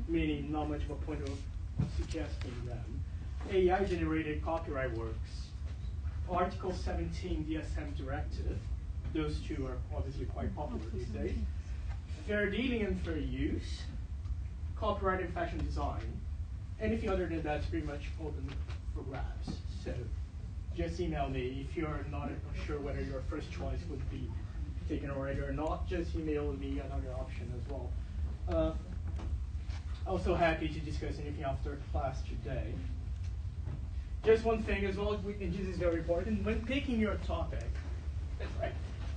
meaning not much of a point of suggesting them. AI-generated copyright works, Article 17 DSM directive, those two are obviously quite popular these days. Fair dealing and fair use, copyright and fashion design. Anything other than that's pretty much open for grabs. So just email me if you're not sure whether your first choice would be taken already or not. Just email me another option as well. Also happy to discuss anything after class today. Just one thing as well, and this is very important, when picking your topic, that's right,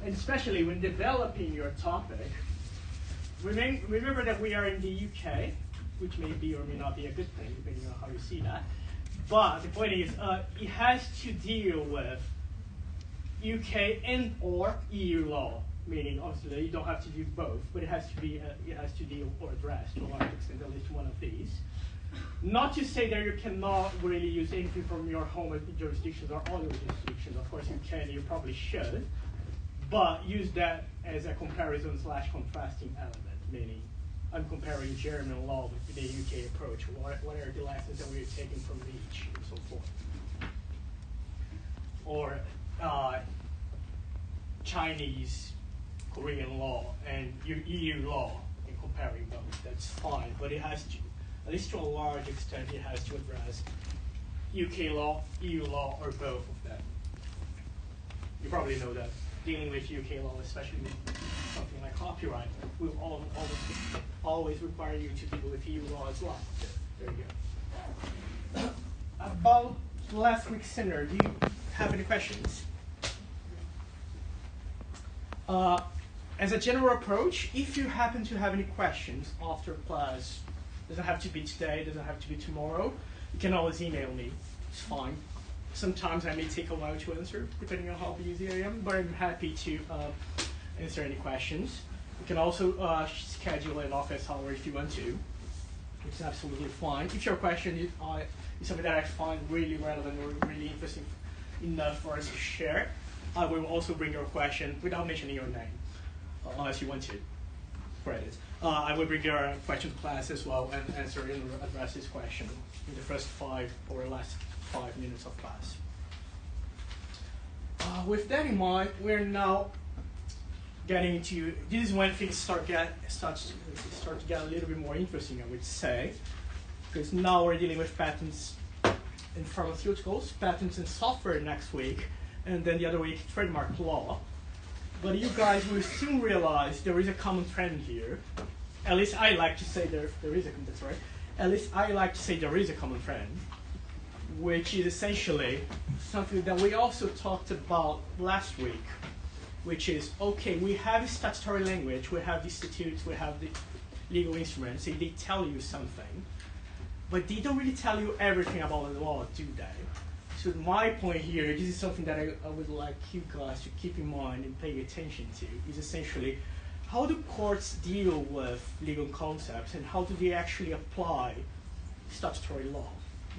and especially when developing your topic, remember that we are in the UK, which may be or may not be a good thing, depending on how you see that. But the point is, it has to deal with UK and or EU law, meaning obviously you don't have to do both, but it has to deal or address to a large extent at least one of these. Not to say that you cannot really use anything from your home jurisdictions or other jurisdictions. Of course you can, you probably should, but use that as a comparison / contrasting element, meaning I'm comparing German law with the UK approach. What are the lessons that we're taking from each, and so forth. Or Chinese, Korean law, and EU law, and comparing both. That's fine, but it has to, at least to a large extent, it has to address UK law, EU law, or both of them. You probably know that dealing with UK law, especially with something like copyright, will always require you to deal with EU law as well. So, there you go. About last week's seminar, do you have any questions? As a general approach, if you happen to have any questions after class, doesn't have to be today, doesn't have to be tomorrow, you can always email me. It's fine. Sometimes I may take a while to answer, depending on how busy I am, but I'm happy to answer any questions. You can also schedule an office hour if you want to. It's absolutely fine. If your question is something that I find really relevant or really interesting enough for us to share, I will also bring your question without mentioning your name, unless you want to. Credit. I will bring your question to class as well and answer and address this question in the first 5 or last 5 minutes of class. With that in mind, we're now getting into, this is when things start to get a little bit more interesting, I would say, because now we're dealing with patents in pharmaceuticals, patents in software next week, and then the other week, trademark law. But you guys will soon realize there is a common trend here. At least I like to say there is a, that's right. At least I like to say there is a common trend, which is essentially something that we also talked about last week, which is, okay, we have statutory language, we have the statutes, we have the legal instruments, and they tell you something, but they don't really tell you everything about the law, do they? So my point here, this is something that I would like you guys to keep in mind and pay attention to, is essentially how do courts deal with legal concepts and how do they actually apply statutory law?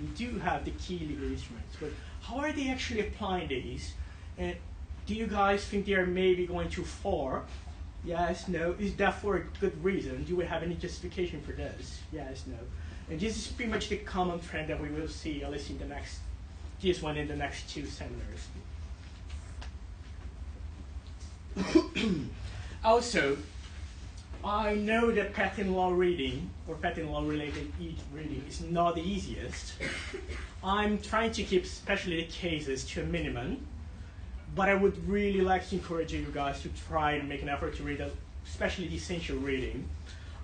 We do have the key legal instruments, but how are they actually applying these? And do you guys think they are maybe going too far? Yes, no. Is that for a good reason? Do we have any justification for this? Yes, no. And this is pretty much the common trend that we will see, at least in the next, this one in the next 2 seminars. Also, I know that patent law reading, or patent law related reading, is not the easiest. I'm trying to keep especially the cases to a minimum, but I would really like to encourage you guys to try and make an effort to read, especially the essential reading.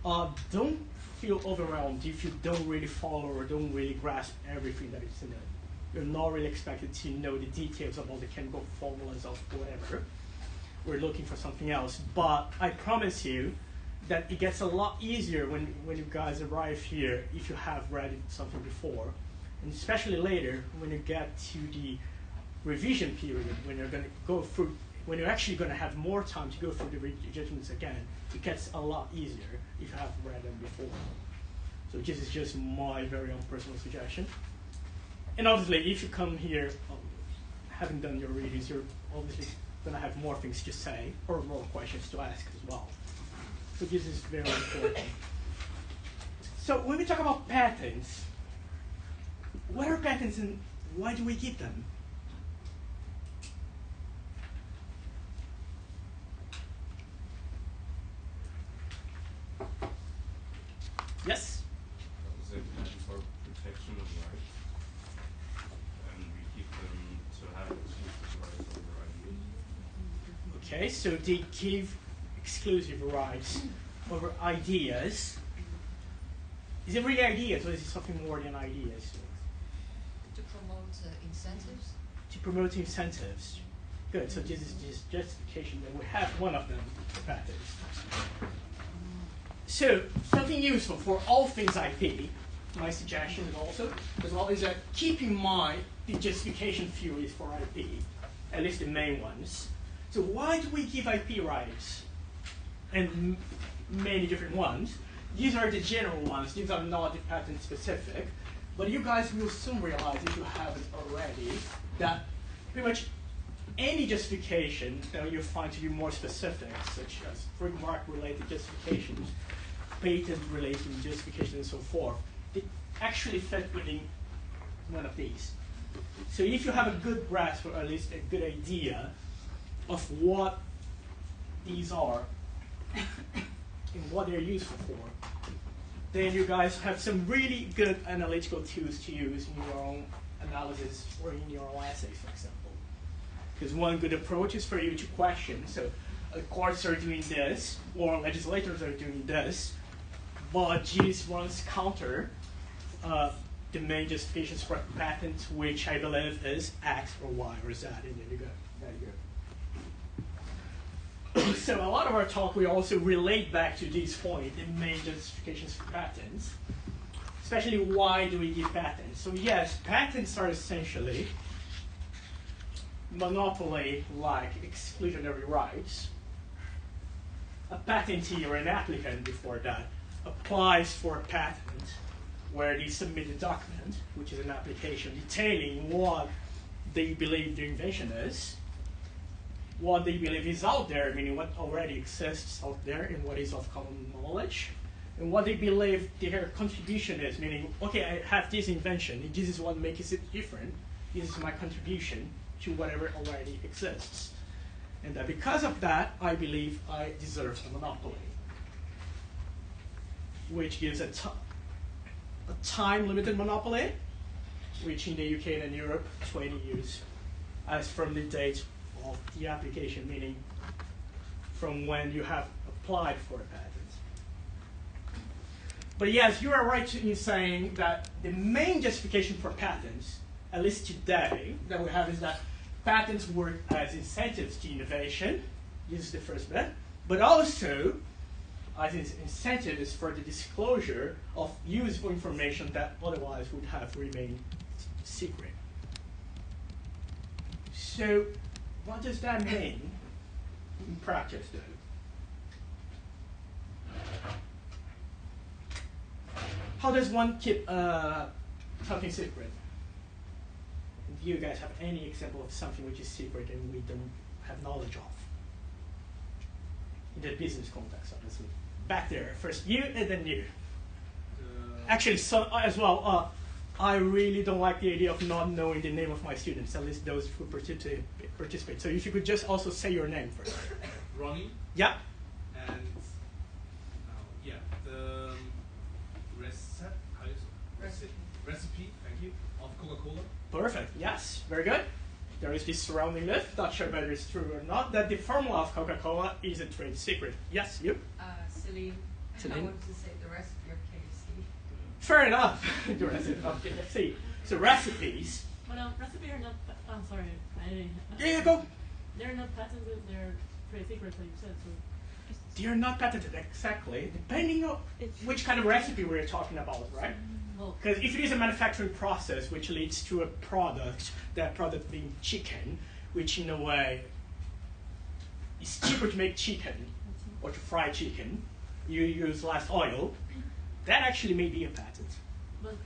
Don't feel overwhelmed if you don't really follow or don't really grasp everything that is in it. You're not really expected to know the details of all the chemical formulas of whatever. We're looking for something else, but I promise you that it gets a lot easier when you guys arrive here if you have read something before, and especially later when you get to the revision period, when you're going to go through, when you're actually going to have more time to go through the judgments again, it gets a lot easier if you have read them before. So this is just my very own personal suggestion. And obviously, if you come here having done your readings, you're obviously going to have more things to say or more questions to ask as well. So this is very important. So when we talk about patents, what are patents and why do we keep them? Yes? Is it for protection of rights? And we keep them to have exclusive rights over ideas? Okay, so they give exclusive rights over ideas. Is it really ideas or is it something more than ideas? To promote incentives? To promote incentives. Good, so this is just justification that we have one of them for patents. So, something useful for all things IP, my suggestion is also, as well, is that keep in mind the justification theories for IP, at least the main ones. So why do we give IP rights? And many different ones. These are the general ones, these are not the patent specific, but you guys will soon realize, if you haven't already, that pretty much any justification that you find to be more specific, such as trademark-related justifications, patent-related justifications, and so forth, they actually fit within one of these. So if you have a good grasp, or at least a good idea, of what these are and what they're useful for, then you guys have some really good analytical tools to use in your own analysis or in your own essays, for example. Because one good approach is for you to question, so courts are doing this, or legislators are doing this, but these ones counter the main justifications for patents, which I believe is X or Y or Z, and there you go. There you go. So a lot of our talk we also relate back to this point, the main justifications for patents, especially why do we give patents. So yes, patents are essentially monopoly-like exclusionary rights. A patentee or an applicant before that applies for a patent where they submit a document, which is an application detailing what they believe the invention is, what they believe is out there, meaning what already exists out there and what is of common knowledge, and what they believe their contribution is, meaning, okay, I have this invention, and this is what makes it different, this is my contribution to whatever already exists. And that because of that, I believe I deserve a monopoly, which gives a time-limited monopoly, which in the UK and in Europe, 20 years, as from the date of the application, meaning from when you have applied for a patent. But yes, you are right in saying that the main justification for patents, at least today, that we have is that patents work as incentives to innovation. This is the first bit. But also, as an incentive is for the disclosure of useful information that otherwise would have remained secret. So, what does that mean in practice, though? How does one keep something secret? Do you guys have any example of something which is secret and we don't have knowledge of? In the business context, obviously. Back there, first you and then you. Actually, so as well, I really don't like the idea of not knowing the name of my students, at least those who participate. So if you could just also say your name first. Ronnie. Yeah. And the recipe, thank you, of Coca-Cola. Perfect, yes, very good. There is this surrounding myth, not sure whether it's true or not, that the formula of Coca-Cola is a trade secret. Yes, you? Celine. Celine? I wanted to say the recipe of KFC. Fair enough, the recipe of KFC. So recipes. Well, no, recipe are not, I'm sorry, I didn't. Yeah, go. They're not patented, they're trade secrets, like you said, so. They're not patented exactly, depending on which kind of recipe we're talking about, right? Because if it is a manufacturing process which leads to a product, that product being chicken, which in a way is cheaper to make chicken or to fry chicken, you use less oil, that actually may be a patent. But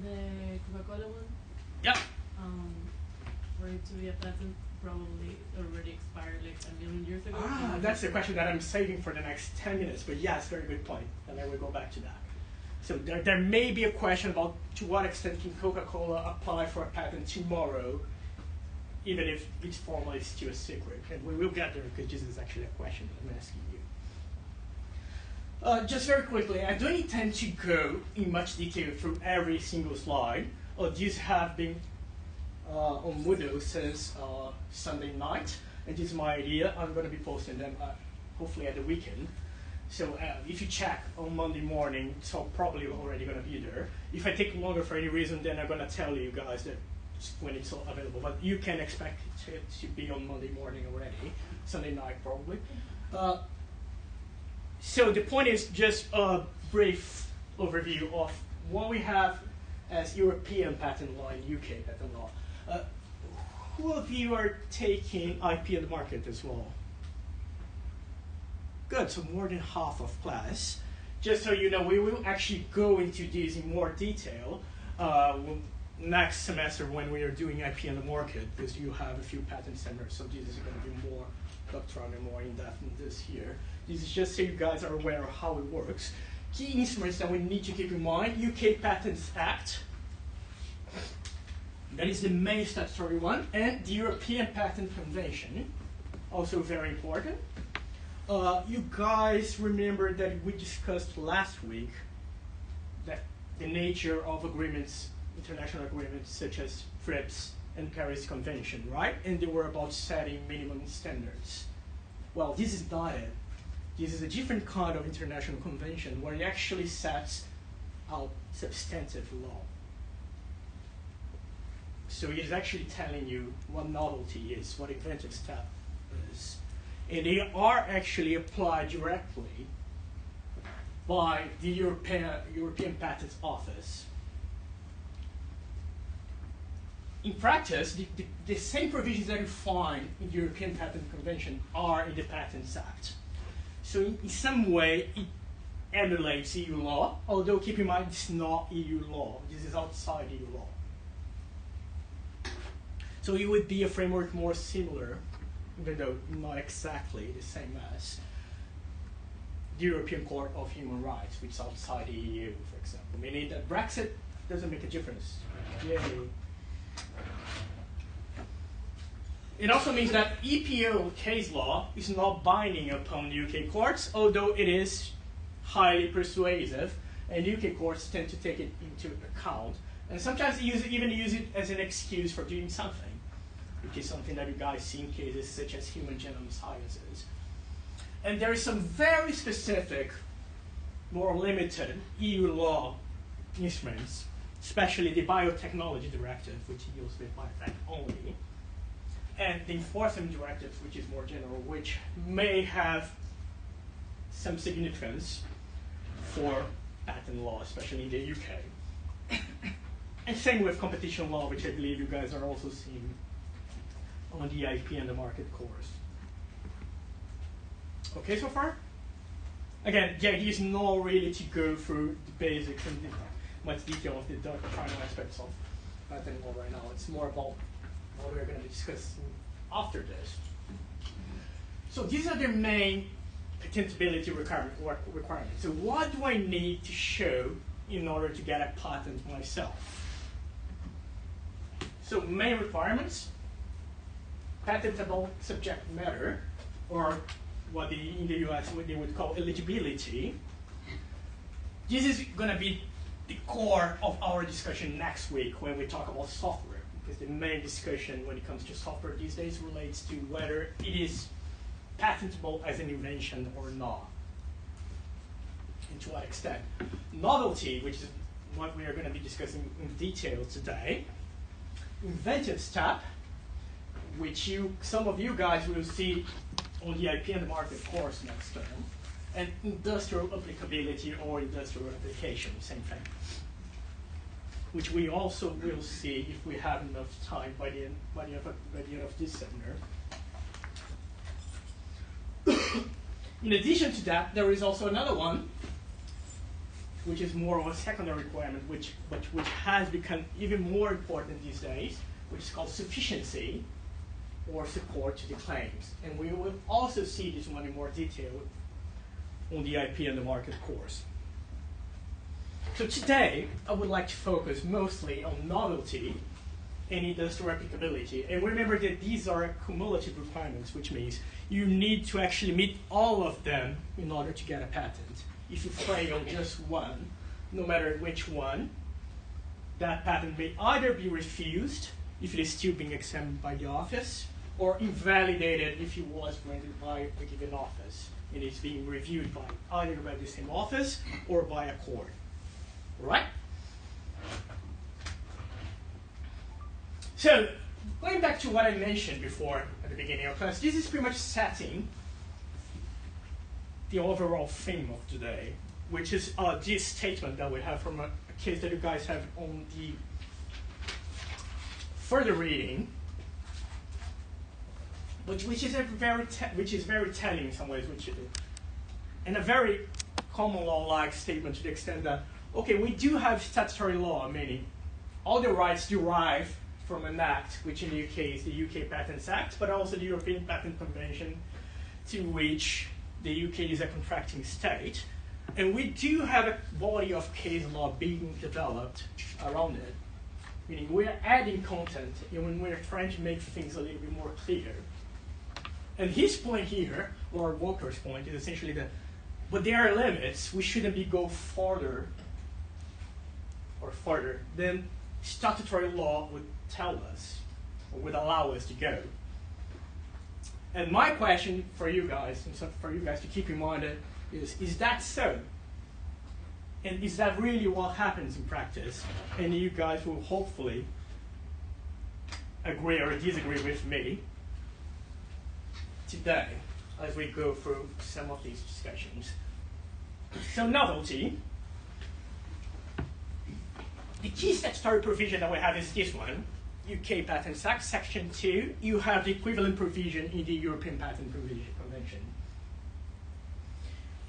the Coca-Cola one? Yep. For it to be a patent, probably already expired like a million years ago. That's the question that I'm saving for the next 10 minutes, but yes, very good point, and I will go back to that. So there may be a question about to what extent can Coca-Cola apply for a patent tomorrow, even if it's formally still a secret. And we will get there because this is actually a question that I'm asking you. Just very quickly, I don't intend to go in much detail through every single slide. These have been on Moodle since Sunday night, and this is my idea. I'm going to be posting them hopefully at the weekend. So if you check on Monday morning, it's probably already going to be there. If I take longer for any reason, then I'm going to tell you guys that when it's all available. But you can expect it to be on Monday morning already, Sunday night probably. So the point is just a brief overview of what we have as European patent law and UK patent law. Who of you are taking IP on the market as well? Good, so more than half of class. Just so you know, we will actually go into these in more detail next semester when we are doing IP on the market, because you have a few patent centers, so this is going to be more doctrinal and more in-depth than this here. This is just so you guys are aware of how it works. Key instruments that we need to keep in mind: UK Patents Act, that is the main statutory one, and the European Patent Convention, also very important. You guys remember that we discussed last week that the nature of agreements, international agreements such as TRIPS and Paris Convention, right? And they were about setting minimum standards. Well, this is not it. This is a different kind of international convention where it actually sets out substantive law. So it is actually telling you what novelty is, what inventive step is. And they are actually applied directly by the European Patents Office. In practice, the same provisions that you find in the European Patent Convention are in the Patents Act. So in some way, it emulates EU law, although keep in mind it's not EU law. This is outside EU law. So it would be a framework more similar, even though not exactly the same as the European Court of Human Rights, which is outside the EU, for example. Meaning that Brexit doesn't make a difference. Yay. It also means that EPO case law is not binding upon UK courts, although it is highly persuasive, and UK courts tend to take it into account, and sometimes even use it as an excuse for doing something, which is something that you guys see in cases such as human genome sciences. And there is some very specific, more limited EU law instruments, especially the Biotechnology Directive, which deals with biotech only, and the Enforcement Directive, which is more general, which may have some significance for patent law, especially in the UK. And same with competition law, which I believe you guys are also seeing on the IP and the market course. Okay so far? Again, the idea is not really to go through the basics and much detail of the doctrinal aspects of patent law right now. It's more about what we're going to be discussing after this. So these are the main patentability requirements. So what do I need to show in order to get a patent myself? So main requirements: patentable subject matter, or what in the US they would call eligibility. This is going to be the core of our discussion next week when we talk about software, because the main discussion when it comes to software these days relates to whether it is patentable as an invention or not, and to what extent. Novelty, which is what we are going to be discussing in detail today. Inventive step, which some of you guys will see on the IP and the market course next term, and industrial applicability or industrial application, same thing, which we also will see if we have enough time by the end of this seminar. In addition to that, there is also another one, which is more of a secondary requirement, which has become even more important these days, which is called sufficiency or support to the claims. And we will also see this one in more detail on the IP and the market course. So today, I would like to focus mostly on novelty and industrial applicability. And remember that these are cumulative requirements, which means you need to actually meet all of them in order to get a patent. If you fail just one, no matter which one, that patent may either be refused if it is still being examined by the office, or invalidated if it was granted by a given office. It is being reviewed by either by the same office or by a court. Right? So, going back to what I mentioned before at the beginning of class, this is pretty much setting the overall theme of today, which is this statement that we have from a case that you guys have on the further reading, which is very telling in some ways, and a very common law-like statement to the extent that, okay, we do have statutory law, meaning all the rights derive from an act, which in the UK is the UK Patents Act, but also the European Patent Convention, to which the UK is a contracting state. And we do have a body of case law being developed around it, meaning we're adding content when we're trying to make things a little bit more clear. And his point here, or Walker's point, is essentially that, but there are limits, we shouldn't be go farther than statutory law would tell us, or would allow us to go. And my question for you guys, and so for you guys to keep in mind, is that so? And is that really what happens in practice? And you guys will hopefully agree or disagree with me today as we go through some of these discussions. So novelty. The key statutory provision that we have is this one, UK Patents Act, Section 2. You have the equivalent provision in the European Patent Convention.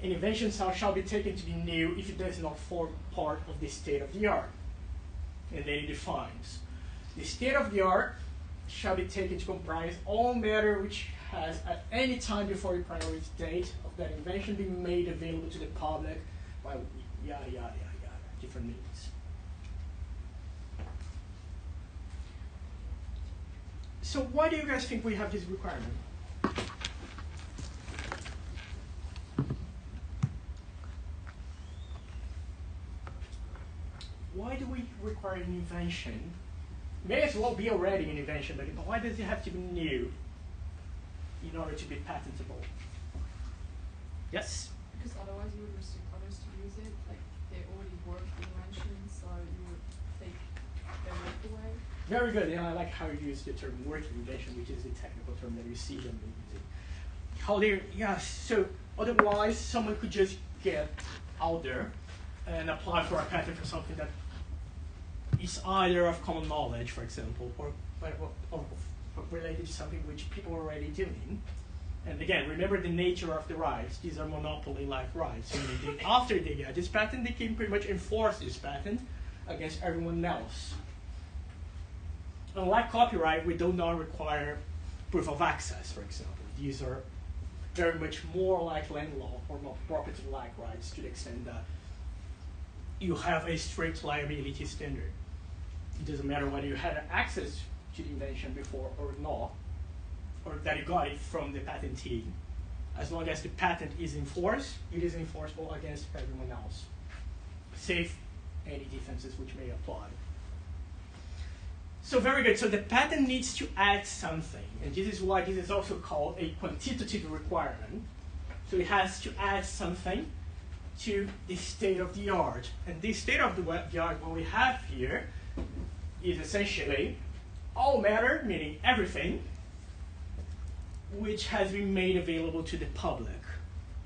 An invention shall be taken to be new if it does not form part of the state of the art. And then it defines, the state of the art shall be taken to comprise all matter which has at any time before the priority date of that invention been made available to the public by yada, yada, yada, yada, different means. So why do you guys think we have this requirement? Why do we require an invention? May as well be already an invention, but why does it have to be new in order to be patentable? Yes? Because otherwise you would restrict others to use it, like they already work the invention, so you would take their work away. Very good. Yeah, I like how you use the term working invention, which is the technical term that you see them using. How they, yeah, so otherwise someone could just get out there and apply for a patent for something that is either of common knowledge, for example, or related to something which people are already doing. And again, remember the nature of the rights. These are monopoly-like rights. So after they get this patent, they can pretty much enforce this patent against everyone else. Unlike copyright, we do not require proof of access, for example. These are very much more like land law or more property-like rights to the extent that you have a strict liability standard. It doesn't matter whether you had access to the invention before or not, or that you got it from the patentee. As long as the patent is enforced, it is enforceable against everyone else, save any defenses which may apply. So very good. So the patent needs to add something, and this is why this is also called a quantitative requirement. So it has to add something to the state of the art. And the state of the art, what we have here, is essentially all matter, meaning everything, which has been made available to the public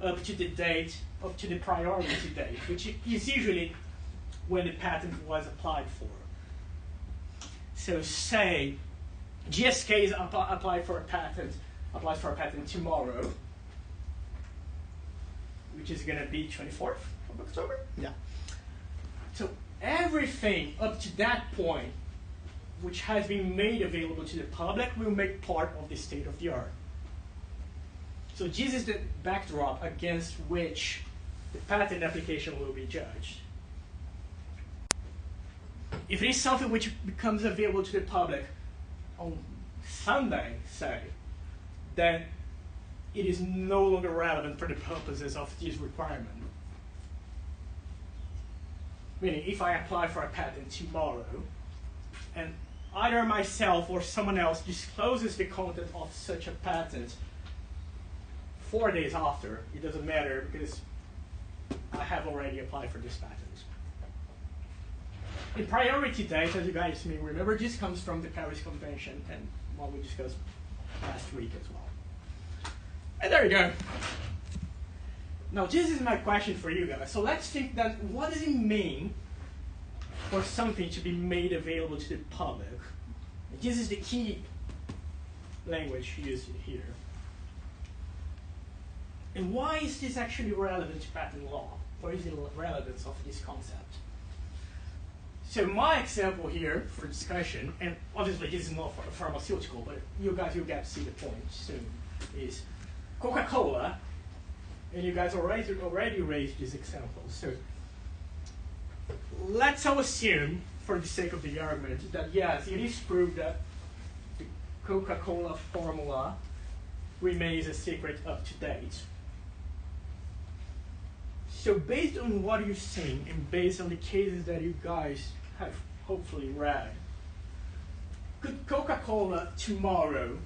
up to the date, up to the priority date, which is usually when the patent was applied for. So say GSK is applies for a patent tomorrow, which is going to be 24th of October. Yeah. So everything up to that point, which has been made available to the public, will make part of the state of the art. So this is the backdrop against which the patent application will be judged. if it is something which becomes available to the public on Sunday, say, then it is no longer relevant for the purposes of this requirement. Meaning, if I apply for a patent tomorrow, and either myself or someone else discloses the content of such a patent 4 days after, it doesn't matter because I have already applied for this patent. The priority date, as you guys may remember, this comes from the Paris Convention and what we discussed last week as well. And there you go. Now this is my question for you guys. So let's think that what does it mean for something to be made available to the public? This is the key language used here. And why is this actually relevant to patent law? What is the relevance of this concept? So my example here for discussion, and obviously this is not for pharmaceutical, but you guys will get to see the point soon, is Coca-Cola, and you guys already raised this example. So let's all assume, for the sake of the argument, that yes, it is proved that the Coca-Cola formula remains a secret up to date. So based on what you're seeing and based on the cases that you guys have hopefully read, could Coca-Cola tomorrow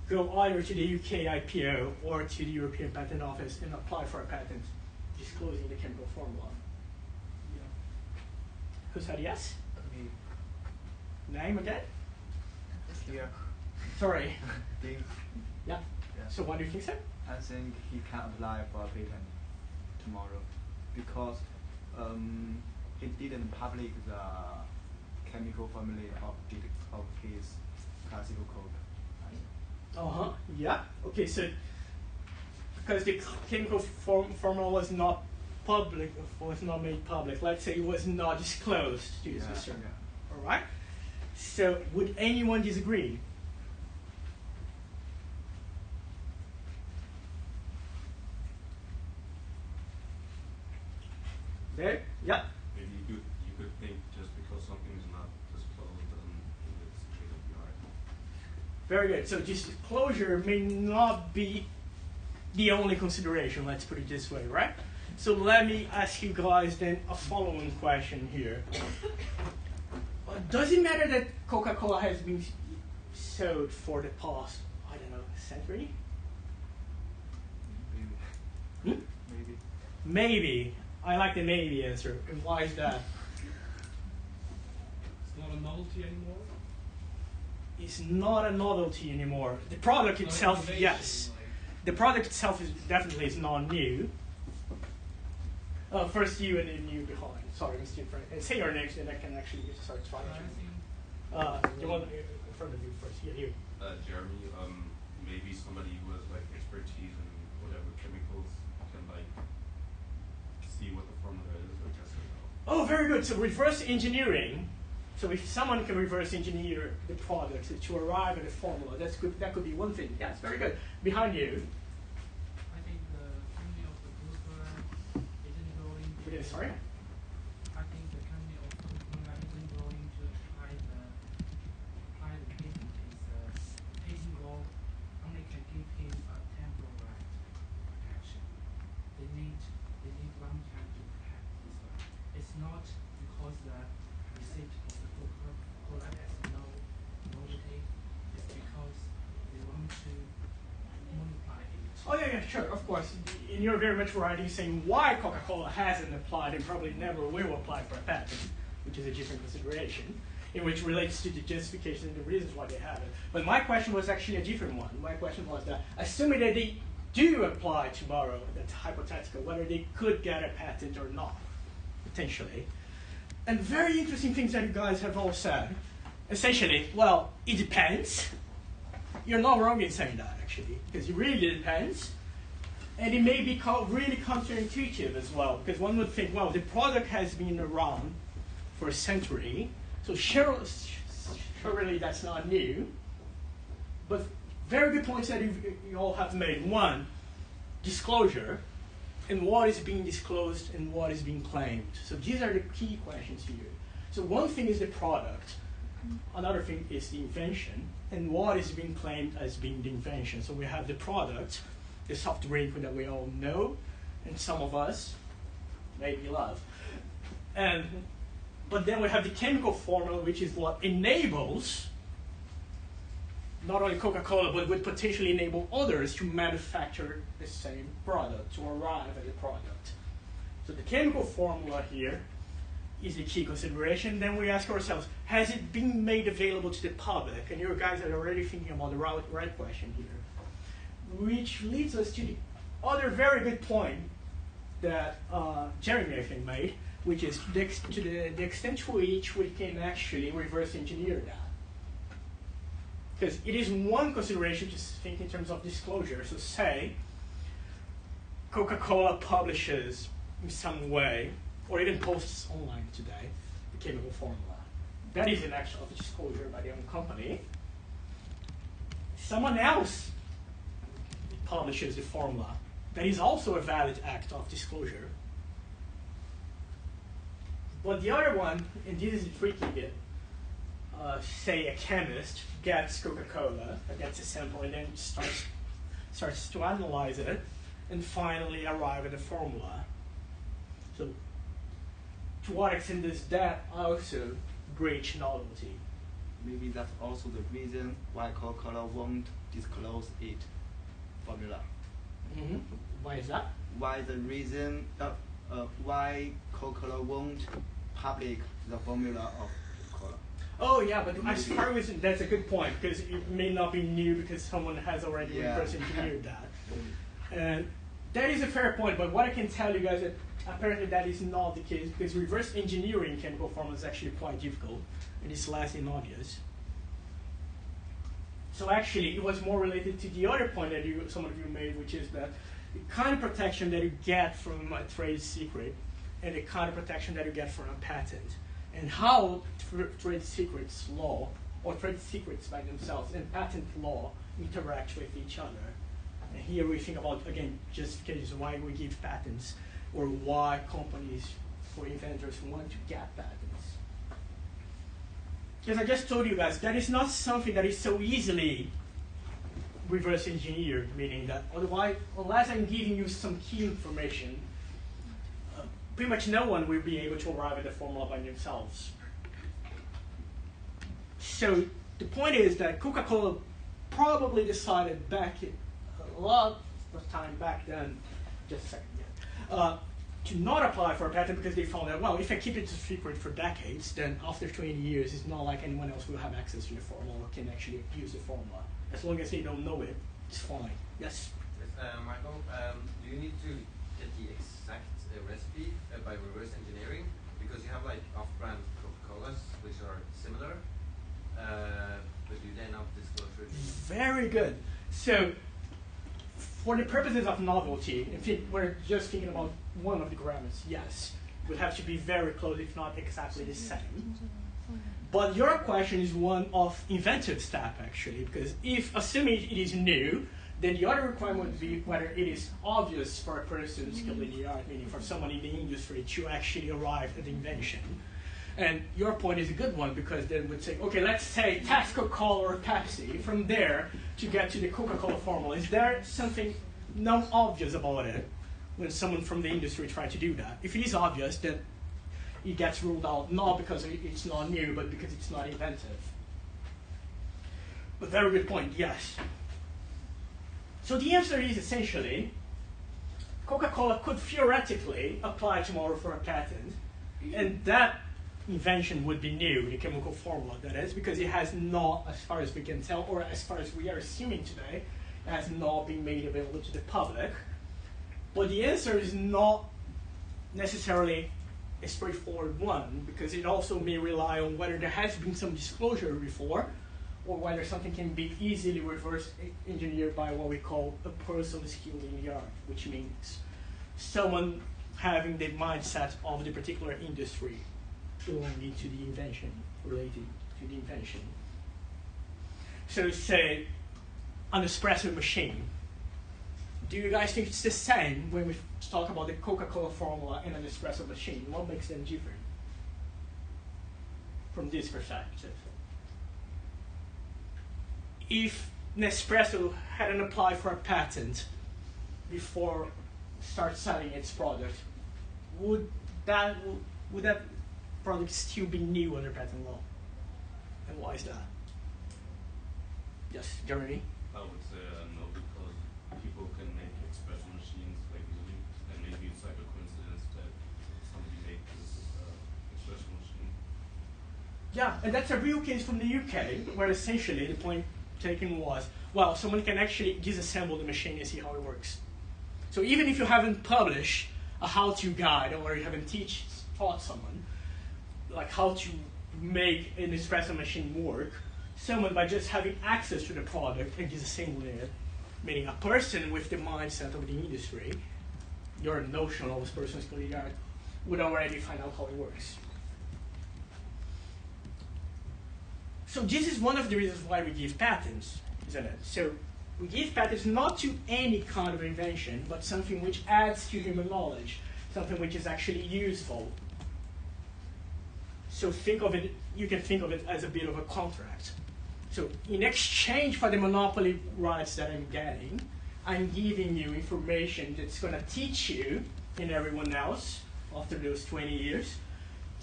go either to the UK IPO or to the European Patent Office and apply for a patent disclosing the chemical formula? Yeah. Who said yes? Me. Name again? Here. Sorry. Think. Yeah. Yeah. So why do you think so? I think he can apply for a patent tomorrow because he didn't publish the chemical formula of his classical code. Yeah. Okay. So because the chemical formula was not public, was not made public. Let's say it was not disclosed to the system. Yeah. All right. So would anyone disagree? There? Yeah. Maybe you could think just because something is not disclosed doesn't mean it's state of the art. Very good. So disclosure may not be the only consideration, let's put it this way, right? So let me ask you guys then a following question here. Does it matter that Coca-Cola has been sold for the past, I don't know, century? Maybe. Hmm? Maybe. Maybe. I like the maybe answer. And why is that? It's not a novelty anymore. It's not a novelty anymore. The product Not itself, innovation, yes. The product itself is definitely not new. First you and then you behind. Sorry, Mr. Frank. And say your names, then I can actually start trying to. You want in front of you first? Yeah, you. Jeremy, maybe somebody who has like expertise in whatever chemicals can like see what the formula is or test it out. Oh, very good. So reverse engineering. So if someone can reverse engineer the product to arrive at a formula, that's good. That could be one thing. Yes, very good. Behind you. I think the company of the group isn't going to. Sorry. I think the company of Coca-Cola isn't going to apply the patent. Is patent law only can give him a temporary protection. They need long time to protect this one. It's not because the receipt of the Coca-Cola has no novelty. It's because they want to multiply it. Oh yeah, sure, of course. And you're very much right in saying why Coca-Cola hasn't applied and probably never will apply for a patent, which is a different consideration, in which relates to the justification and the reasons why they haven't. But my question was actually a different one. My question was that assuming that they do apply tomorrow, that's hypothetical, whether they could get a patent or not, potentially. And very interesting things that you guys have all said. Essentially, well, it depends. You're not wrong in saying that, actually, because it really depends. And it may be really counterintuitive as well, because one would think, well, the product has been around for a century, so surely that's not new. But very good points that you all have made. One, disclosure, and what is being disclosed and what is being claimed. So these are the key questions here. So one thing is the product, another thing is the invention, and what is being claimed as being the invention. So we have the product, the soft drink that we all know, and some of us maybe love. But then we have the chemical formula, which is what enables not only Coca-Cola, but would potentially enable others to manufacture the same product, to arrive at the product. So the chemical formula here is the key consideration. Then we ask ourselves, has it been made available to the public? And you guys are already thinking about the right question here. Which leads us to the other very good point that Jeremy, I think, made, which is the extent to which we can actually reverse engineer that. Because it is one consideration to think in terms of disclosure. So say Coca-Cola publishes in some way, or even posts online today, the chemical formula. That is an act of disclosure by the own company. Someone else publishes the formula. That is also a valid act of disclosure. But the other one, and this is the tricky bit, say a chemist gets Coca-Cola, gets a sample, and then starts to analyze it, and finally arrive at a formula. So to what extent does that also breach novelty? Maybe that's also the reason why Coca-Cola won't disclose its formula. Mm-hmm. Why is that? Why the reason? Why Coca-Cola won't public the formula of Coca-Cola? Oh yeah, but as far as that's a good point, because it may not be new because someone has already reverse engineered that. And that is a fair point, but what I can tell you guys is that apparently that is not the case, because reverse engineering chemical formula is actually quite difficult, and it's less than obvious. So actually, it was more related to the other point that some of you made, which is that the kind of protection that you get from a trade secret and the kind of protection that you get from a patent, and how trade secrets law, or trade secrets by themselves, and patent law interact with each other. And here we think about, again, justifications, why we give patents, or why companies or inventors want to get patents. Because I just told you guys, that is not something that is so easily reverse engineered, meaning that otherwise, unless I'm giving you some key information, pretty much no one will be able to arrive at the formula by themselves. So the point is that Coca-Cola probably decided back a lot of time back then, just a second, to not apply for a patent because they found that, well, if I keep it a secret for decades, then after 20 years, it's not like anyone else will have access to the formula or can actually use the formula. As long as they don't know it, it's fine. Yes? Michael, do you need to get the exact recipe by reverse engineering? Because you have like off-brand Coca-Colas, which are similar, but you then not disclose it. Very good. So, for the purposes of novelty, if we're just thinking about one of the grammars, yes, it would have to be very close, if not exactly the same. But your question is one of inventive step, actually, because if, assuming it is new, then the other requirement would be whether it is obvious for a person skilled in the art, meaning for someone in the industry, to actually arrive at the invention. And your point is a good one, because then would say, okay, let's say test Coca-Cola or Pepsi. From there, to get to the Coca-Cola formula, is there something not obvious about it when someone from the industry tries to do that? If it is obvious, then it gets ruled out, not because it's not new, but because it's not inventive. But very good point, yes. So the answer is essentially, Coca-Cola could theoretically apply tomorrow for a patent, and that invention would be new, the chemical formula, that is, because it has not, as far as we can tell, or as far as we are assuming today, it has not been made available to the public. But the answer is not necessarily a straightforward one, because it also may rely on whether there has been some disclosure before, or whether something can be easily reverse engineered by what we call a person skilled in the art, which means someone having the mindset of the particular industry belonging to the invention, related to the invention. So say, an espresso machine. Do you guys think it's the same when we talk about the Coca-Cola formula and an espresso machine? What makes them different? from this perspective. If Nespresso hadn't applied for a patent before start selling its product, would that product still be new under patent law? And why is that? Yes, Jeremy? I would say no, because people can make espresso machines like easily, and maybe it's like a coincidence that somebody made this espresso machine. Yeah, and that's a real case from the UK, where essentially the point taken was, well, someone can actually disassemble the machine and see how it works. So even if you haven't published a how-to guide, or you haven't taught someone like how to make an espresso machine work, someone by just having access to the product and disassembling it, meaning a person with the mindset of the industry, your notion of this person's career, would already find out how it works. So this is one of the reasons why we give patents, isn't it? So we give patents not to any kind of invention, but something which adds to human knowledge, something which is actually useful. So think of it, you can think of it as a bit of a contract. So in exchange for the monopoly rights that I'm getting, I'm giving you information that's going to teach you and everyone else after those 20 years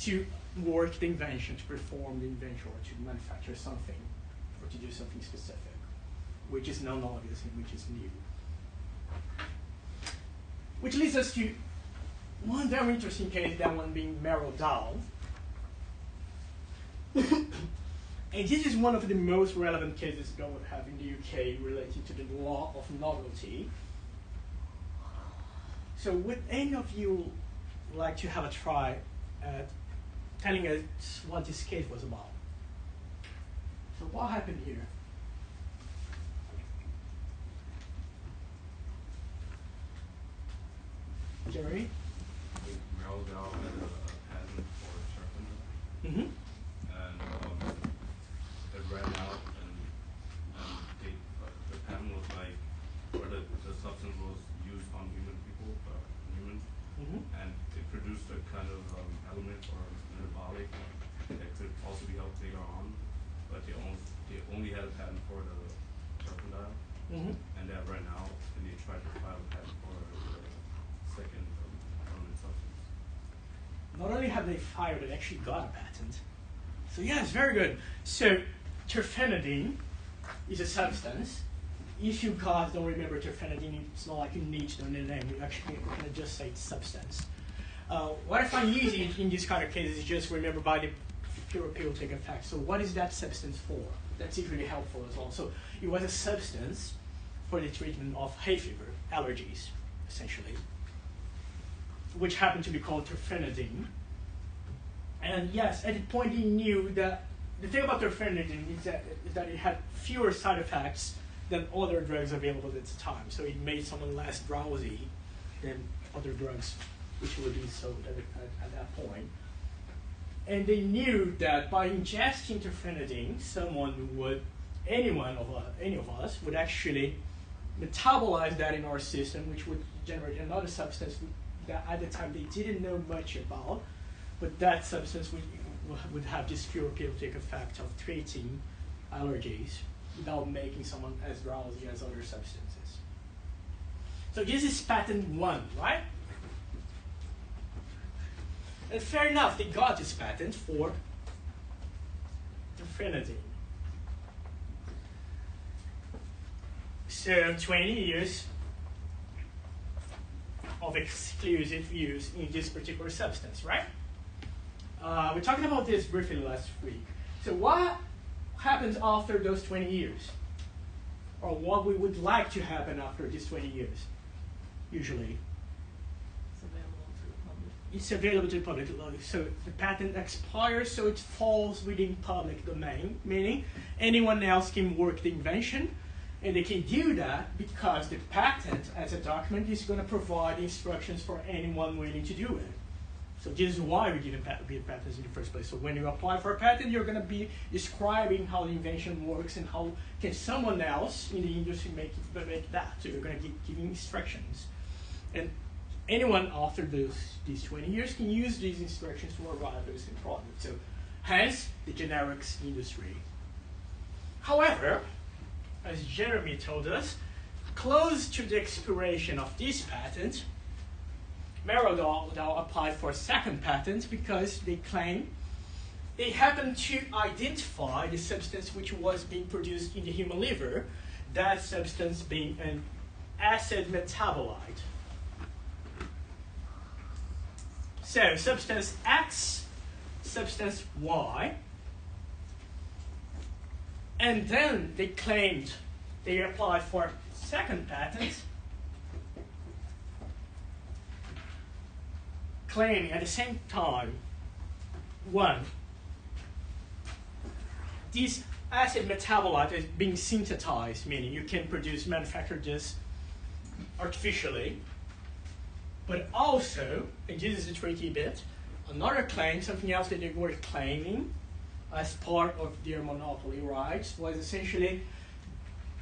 to work the invention, to perform the invention, or to manufacture something, or to do something specific, which is non-obvious and which is new. Which leads us to one very interesting case, that one being Merrill Dow. And this is one of the most relevant cases that we have in the UK related to the law of novelty. So would any of you like to have a try at telling us what this case was about? So what happened here? Jerry? Merrill Dow had a patent for sharpener, Mm-hmm. and it ran out, and the patent was like, or the substance was used on humans, Mm-hmm. and it produced a kind of element or metabolic that could also be helped later on, but they only had a patent for the sharpener, Mm-hmm. and that ran out, and they tried to file a patent for the second element substance. Not only have they filed, they actually got a patent. So yeah, it's very good. So terfenadine is a substance. If you guys don't remember terfenadine, it's not like you need to know the name. You actually can just say it's substance. What I find easy in this kind of cases is just remember by the therapeutic effect. So what is that substance for? That's really helpful as well. So it was a substance for the treatment of hay fever, allergies, essentially, which happened to be called terfenadine. And yes, at the point he knew that the thing about terfenadine is that it had fewer side effects than other drugs available at the time. So it made someone less drowsy than other drugs which were being sold at that point. And they knew that by ingesting terfenadine, any of us would actually metabolize that in our system, which would generate another substance that at the time they didn't know much about, but that substance would have this therapeutic effect of treating allergies without making someone as drowsy as other substances. So this is patent 1, right? And fair enough, they got this patent for terfenadine. So 20 years of exclusive use in this particular substance, right? We talked about this briefly last week. So what happens after those 20 years? Or what we would like to happen after these 20 years, usually? It's available to the public. It's available to the public. So the patent expires, so it falls within public domain, meaning anyone else can work the invention, and they can do that because the patent as a document is going to provide instructions for anyone willing to do it. So this is why we give patents in the first place. So when you apply for a patent, you're going to be describing how the invention works and how can someone else in the industry make that. So you're going to give giving instructions. And anyone after these 20 years can use these instructions to arrive at the same product. So hence the generics industry. However, as Jeremy told us, close to the expiration of this patent, Merodal applied for a second patent because they claim they happened to identify the substance which was being produced in the human liver, that substance being an acid metabolite. So substance X, substance Y, and then they claimed they applied for a second patent, claiming at the same time, one, this acid metabolite is being synthesized, meaning you can manufacture this artificially, but also, and this is the tricky bit, another claim, something else that they were claiming as part of their monopoly rights was essentially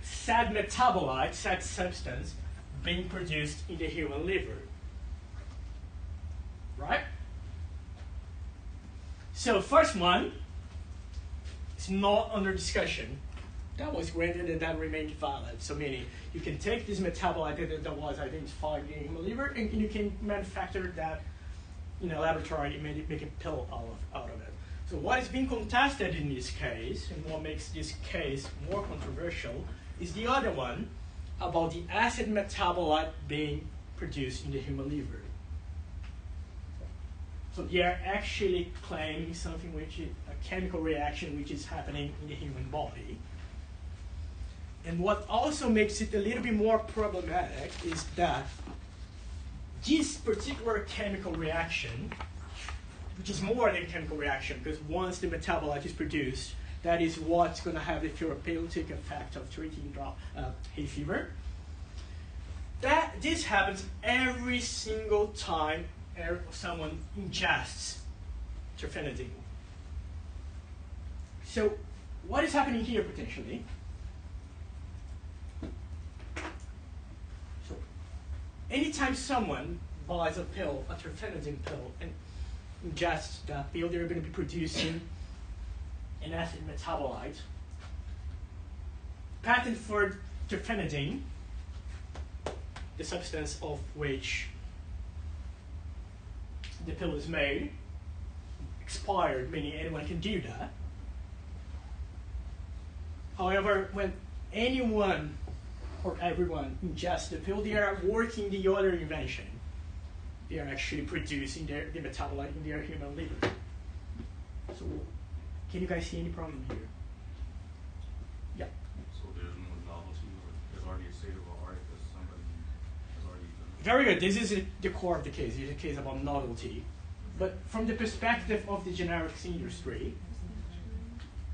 said metabolite, said substance, being produced in the human liver. Right? So first one is not under discussion. That was granted and that remained valid. So meaning you can take this metabolite that was identified in the human liver and you can manufacture that in a laboratory and make a pill out of it. So what is being contested in this case, and what makes this case more controversial, is the other one about the acid metabolite being produced in the human liver. So they are actually claiming something which is a chemical reaction which is happening in the human body. And what also makes it a little bit more problematic is that this particular chemical reaction, which is more than a chemical reaction, because once the metabolite is produced, that is what's going to have the therapeutic effect of treating hay fever. This happens every single time someone ingests terfenadine. So what is happening here potentially? So anytime someone buys a pill, a terfenadine pill, and ingests that pill, they're going to be producing an acid metabolite. Patent for terfenadine, the substance of which the pill is made, expired, meaning anyone can do that. However, when anyone or everyone ingests the pill, they are working the other invention. They are actually producing the metabolite in their human liver. So, can you guys see any problem here? Yeah. So there's no novelty, or there's already a state of the art that somebody has already done. Very good. This is the core of the case. It's a case about novelty. But from the perspective of the generics industry,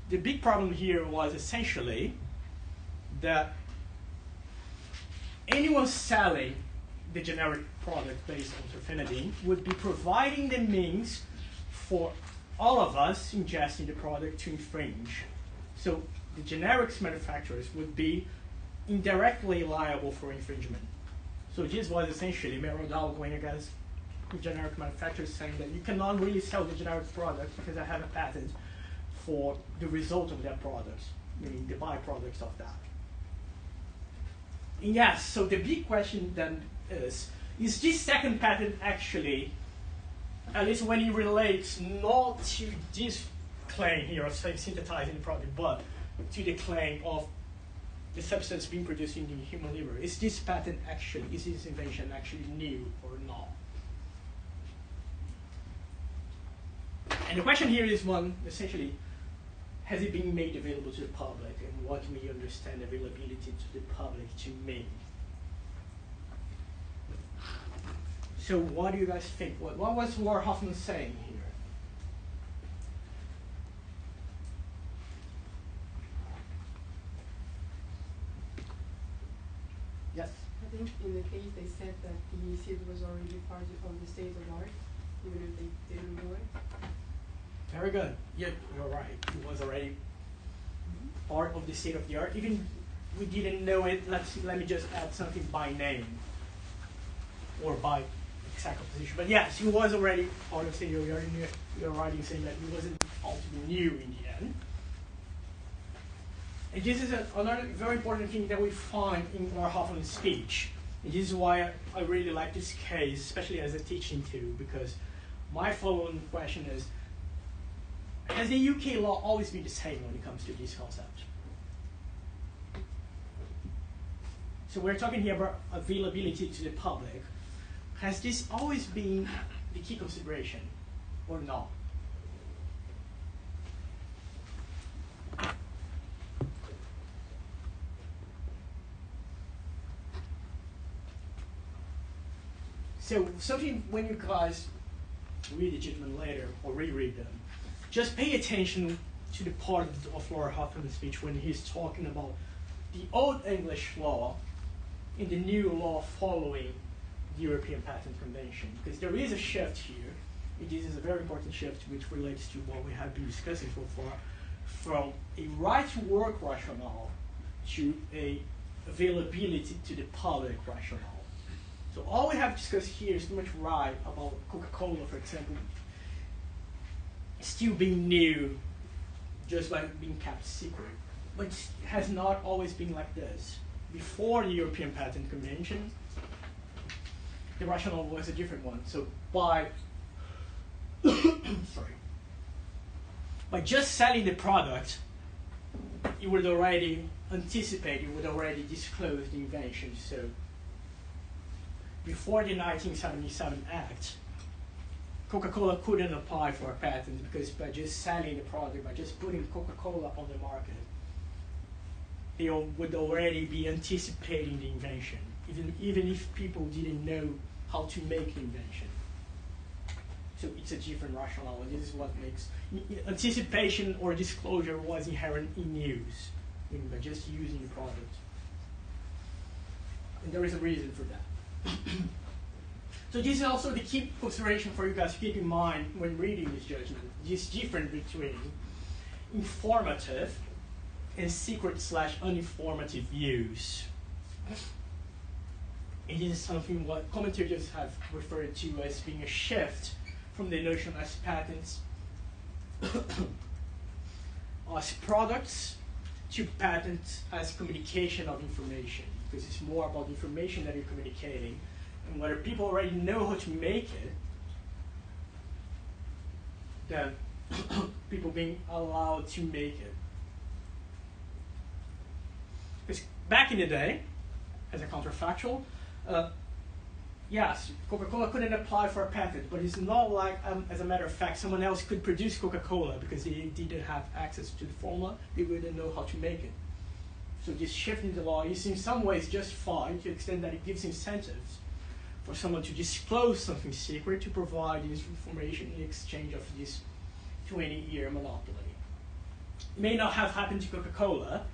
the big problem here was essentially that anyone selling the generic product based on terfenadine would be providing the means for all of us ingesting the product to infringe. So the generics manufacturers would be indirectly liable for infringement. So this was essentially Merodal going against the generic manufacturers saying that you cannot really sell the generic product because I have a patent for the result of that product, meaning the byproducts of that. And yes, so the big question then is this second patent actually, at least when it relates not to this claim here of synthesizing the product, but to the claim of the substance being produced in the human liver, is this patent actually, is this invention actually new or not? And the question here is one, essentially, has it been made available to the public, and what do we understand availability to the public to mean? So what do you guys think? What was Lord Hoffman saying here? Yes? I think in the case they said that the Ciip was already part of the state of art, even if they didn't know it. Very good. Yeah, you're right. It was already part of the state of the art. Even we didn't know it. Let me just add something by name or by exact opposition. But yes, he was already part of CEO. You're writing saying that he wasn't all to be new in the end. And this is another very important thing that we find in Hoffman's speech. And this is why I really like this case, especially as a teaching tool, because my following question is, has the UK law always been the same when it comes to this concept? So we're talking here about availability to the public. Has this always been the key consideration or not? So something when you guys read the judgment later or reread them, just pay attention to the part of Lord Hoffman's speech when he's talking about the old English law and the new law following the European Patent Convention. Because there is a shift here, and this is a very important shift which relates to what we have been discussing so far, from a right to work rationale to a availability to the public rationale. So all we have discussed here is pretty much right about Coca-Cola, for example, still being new, just by being kept secret. But it has not always been like this. Before the European Patent Convention, the rationale was a different one. So by by just selling the product, you would already anticipate, you would already disclose the invention. So before the 1977 Act, Coca-Cola couldn't apply for a patent because by just selling the product, by just putting Coca-Cola on the market, they would already be anticipating the invention, even if people didn't know how to make the invention. So it's a different rationale, and this is what makes anticipation or disclosure was inherent in use, by just using the product. And there is a reason for that. So this is also the key consideration for you guys to keep in mind when reading this judgment. This difference between informative and secret/uninformative use. And this is something what commentators have referred to as being a shift from the notion as patents as products to patents as communication of information, because it's more about the information that you're communicating and whether people already know how to make it than people being allowed to make it. Because back in the day, as a counterfactual, yes, Coca-Cola couldn't apply for a patent, but it's not like, as a matter of fact, someone else could produce Coca-Cola because they didn't have access to the formula, they wouldn't know how to make it. So this shift in the law is in some ways justified to the extent that it gives incentives for someone to disclose something secret to provide this information in exchange of this 20-year monopoly. It may not have happened to Coca-Cola,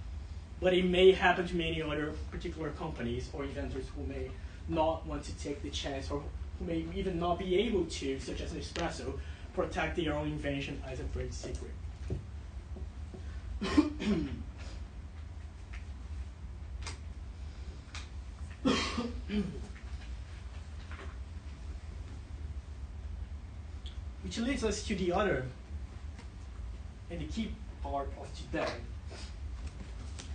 but it may happen to many other particular companies or inventors who may not want to take the chance, or who may even not be able to, such as Nespresso, protect their own invention as a trade secret. Which leads us to the other and the key part of today,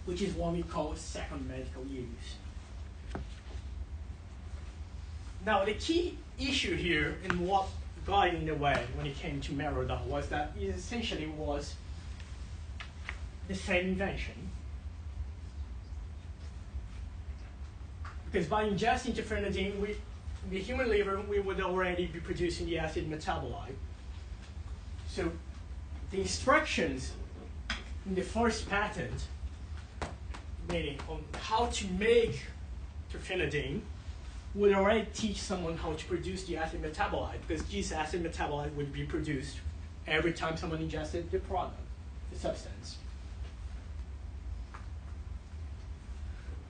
which is what we call second medical use. Now, the key issue here and what got in the way when it came to Merodach was that it essentially was the same invention. Because by ingesting terfenadine, the human liver, we would already be producing the acid metabolite. So the instructions in the first patent, meaning on how to make terfenadine, would already teach someone how to produce the acid metabolite, because this acid metabolite would be produced every time someone ingested the product, the substance.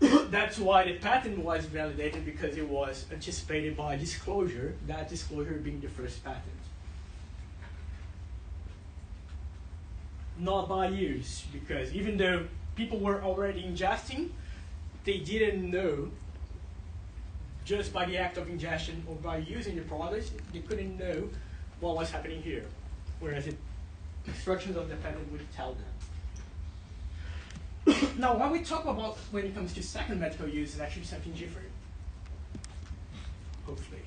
That's why the patent was validated, because it was anticipated by disclosure, that disclosure being the first patent. Not by use, because even though people were already ingesting, they didn't know just by the act of ingestion or by using the product, they couldn't know what was happening here, whereas the instructions of the patent would tell them. Now, what we talk about when it comes to second medical use is actually something different, hopefully,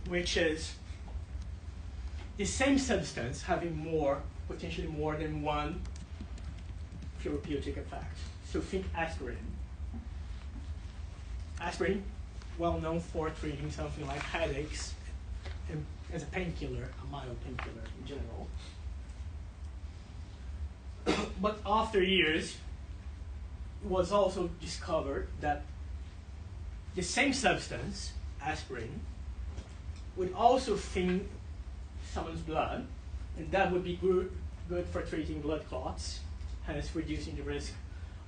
which is the same substance having potentially more than one therapeutic effect. So think aspirin. Aspirin, well known for treating something like headaches and as a painkiller, a mild painkiller in general. But after years, it was also discovered that the same substance, aspirin, would also thin someone's blood, and that would be good for treating blood clots, hence reducing the risk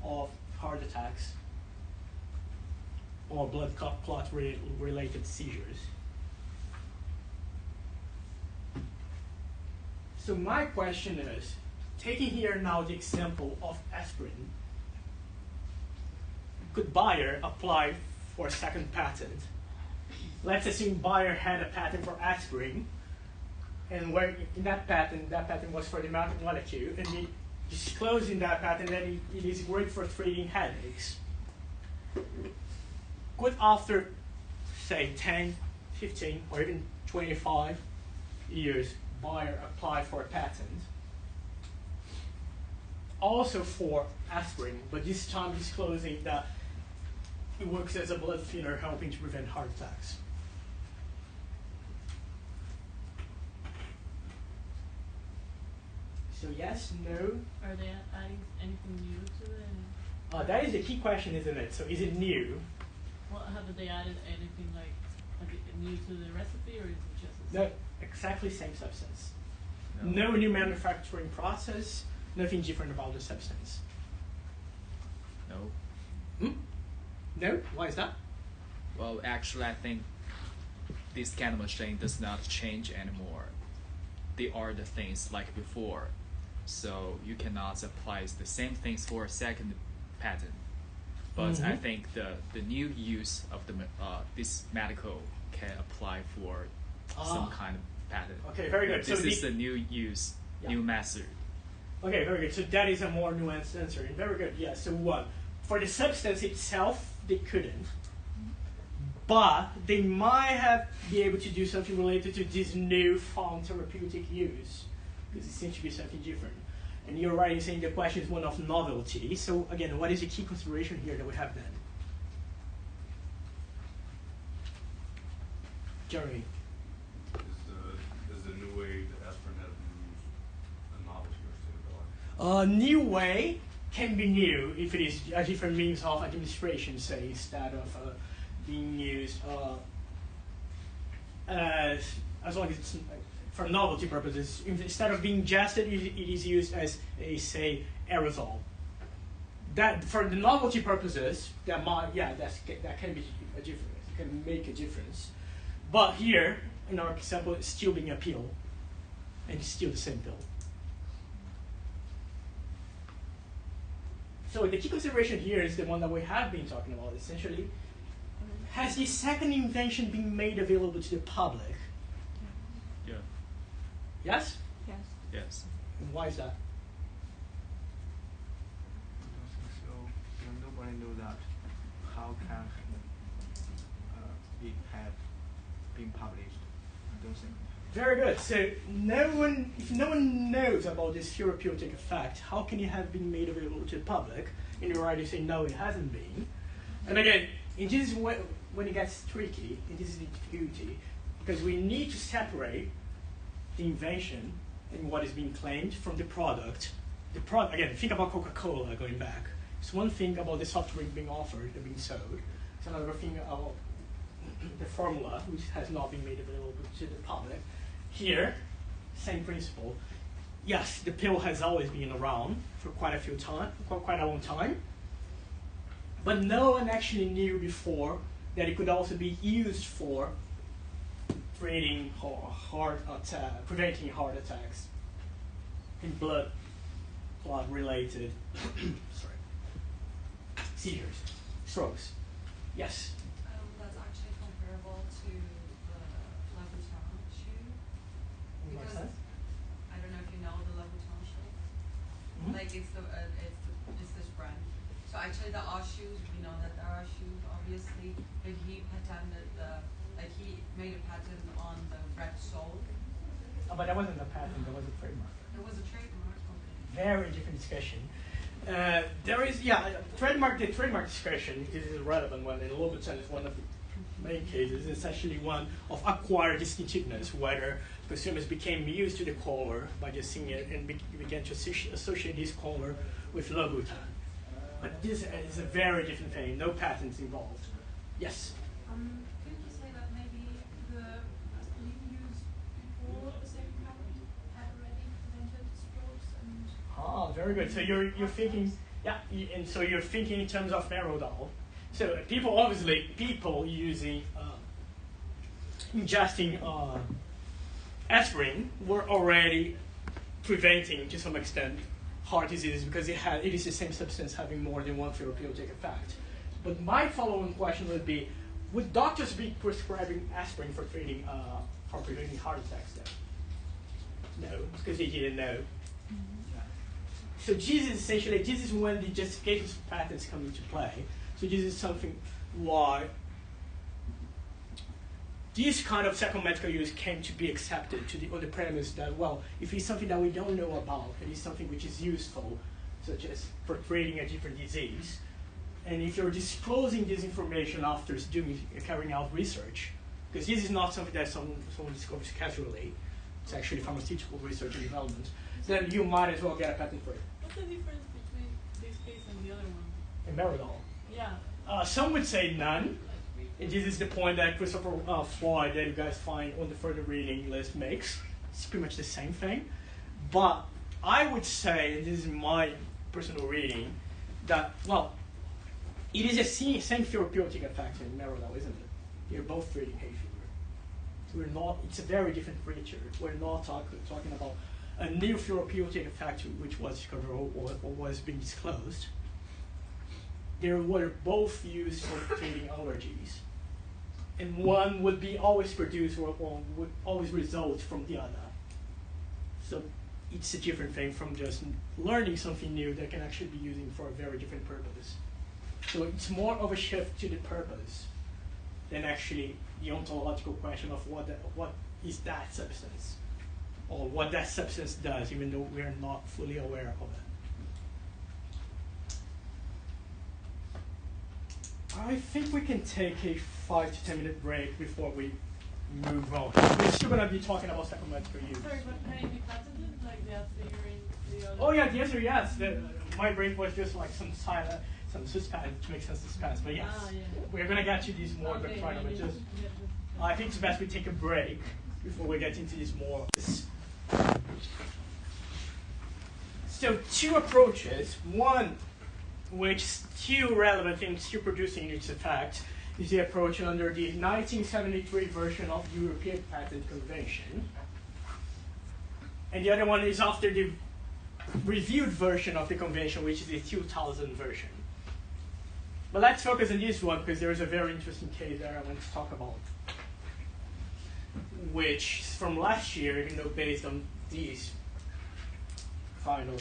of heart attacks or blood clot related seizures. So my question is, taking here now the example of aspirin, could Bayer apply for a second patent? Let's assume Bayer had a patent for aspirin, and where in that patent was for the molecule, and he disclosed in that patent that it is great for treating headaches. Could after, say, 10, 15, or even 25 years, Bayer apply for a patent, also for aspirin, but this time disclosing that it works as a blood thinner, helping to prevent heart attacks? So yes, no. Are they adding anything new to it? That is the key question, isn't it? So is it new? Well, have they added anything like new to the recipe, or is it just the No, same? exactly same substance. No new manufacturing process, nothing different about the substance. No. No? Why is that? Well, actually, I think this kind of machine does not change anymore. They are the things like before. So you cannot apply the same things for a second patent. But I think the new use of this medical can apply for some kind of patent. Okay, very good. This So is the new use, new method. Okay, very good. So that is a more nuanced answer. Very good. Yeah. So what? For the substance itself, they couldn't, but they might be able to do something related to this new found therapeutic use, because it seems to be something different. And you're right in saying the question is one of novelty. So again, what is the key consideration here that we have then? Jeremy. Is the new way that aspirin has been used a novelty or state of the art? New way can be new if it is a different means of administration, say, instead of being used as long as it's for novelty purposes. Instead of being ingested, it is used as a, say, aerosol. That for the novelty purposes, that can be a difference. It can make a difference. But here, in our example, it's still being a pill, and it's still the same pill. So the key consideration here is the one that we have been talking about, essentially. Has the second invention been made available to the public? Yeah. Yes? Yes. Yes. And why is that? I don't think so. Nobody knows that. How can it have been published? I don't think. Very good. So if no one knows about this therapeutic effect, how can it have been made available to the public? And you're right to say no, it hasn't been. And again, this is when it gets tricky, and this is the difficulty, because we need to separate the invention and what is being claimed from the product. Again, think about Coca-Cola going back. It's one thing about the soft drink being offered and being sold. It's another thing about the formula, which has not been made available to the public. Here, same principle. Yes, the pill has always been around for quite a long time, but no one actually knew before that it could also be used for treating preventing heart attacks and blood clot related seizures, strokes. Yes. That's actually makes sense. I don't know if you know the Louboutin shoe. Mhm. Like it's this brand. So actually there are shoes, we know that there are shoes obviously, but he patented he made a patent on the red sole. Oh, but that wasn't a patent, that was a trademark. It was a trademark, okay. Very different discussion. There is, the trademark discussion is a relevant one, and Louboutin is one of the main cases. It's actually one of acquired distinctiveness, whether consumers became used to the color by just seeing it and began to associate this color with Louboutin. But this is a very different thing, no patents involved. Yes? Could you say that maybe the aspirin used before the second patent had already prevented strokes and... Ah, very good. So you're thinking, and so you're thinking in terms of Merodol. So people using ingesting aspirin were already preventing, to some extent, heart disease because it is the same substance having more than one therapeutic effect. But my following question would be, would doctors be prescribing aspirin for preventing heart attacks then? No, because they didn't know. So this is when the justifications for patents come into play. So this is something why this kind of psychomedical use came to be accepted on the premise that, well, if it's something that we don't know about, it is something which is useful, such as for treating a different disease, and if you're disclosing this information after carrying out research, because this is not something that someone discovers casually, it's actually pharmaceutical research and development, then you might as well get a patent for it. What's the difference between this case and the other one? In Merodol. Yeah. Some would say none. And this is the point that Christopher Floyd, that you guys find on the further reading list, makes. It's pretty much the same thing. But I would say, and this is my personal reading, that, well, it is the same therapeutic effect in Merodol, isn't it? They're both treating hay fever. It's a very different creature. We're not talking about a new therapeutic effect which was discovered or was being disclosed. They were both used for treating allergies. And one would be always produced or would always result from the other. So it's a different thing from just learning something new that can actually be using for a very different purpose. So it's more of a shift to the purpose than actually the ontological question of what is that substance, or what that substance does, even though we're not fully aware of it. I think we can take a 5 to 10 minute break before we move on. We're still going to be talking about psychomedical use. Sorry, but can it be patented? Like the figuring the other... Oh yeah, the answer yes. My break was just like some suspense to make some suspense. But yes, we're going to get to these more. Okay, but just I think it's best we take a break before we get into these more. So two approaches. One, which is still relevant and still producing its effect, is the approach under the 1973 version of the European Patent Convention. And the other one is after the reviewed version of the convention, which is the 2000 version. But let's focus on this one because there is a very interesting case that I want to talk about, which is from last year, even though based on these final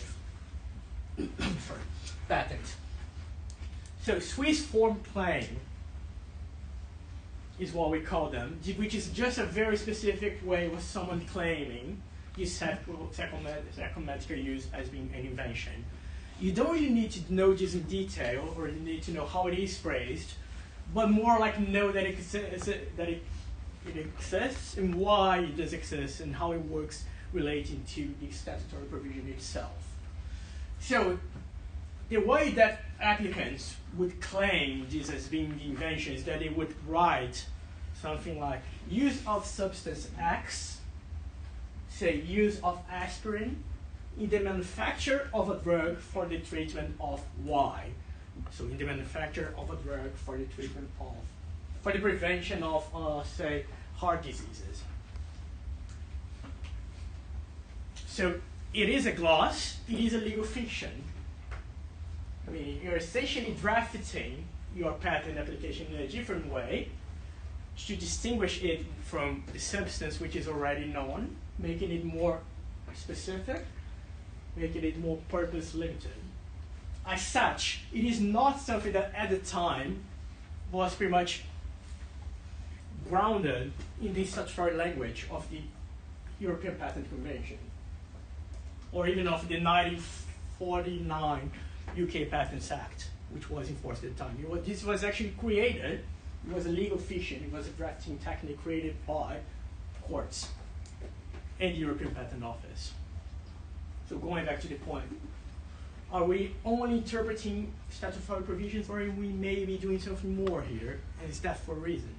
patent. So Swiss form claim is what we call them, which is just a very specific way of someone claiming this psychomedical use as being an invention. You don't really need to know this in detail, or you need to know how it is phrased, but more like know that it exists and why it does exist and how it works relating to the statutory provision itself. So the way that applicants would claim this as being the invention is that they would write something like use of substance X, say use of aspirin, in the manufacture of a drug for the treatment of Y. So in the manufacture of a drug for the treatment of, for the prevention of, say, heart diseases. So it is a gloss, it is a legal fiction. I mean, you're essentially drafting your patent application in a different way to distinguish it from the substance which is already known, making it more specific, making it more purpose limited. As such, it is not something that at the time was pretty much grounded in the statutory language of the European Patent Convention, or even of the 1949 UK Patents Act, which was enforced at the time. This was actually created, it was a legal fiction, it was a drafting technique created by courts and the European Patent Office. So going back to the point, are we only interpreting statutory provisions, or are we maybe doing something more here? And is that for a reason?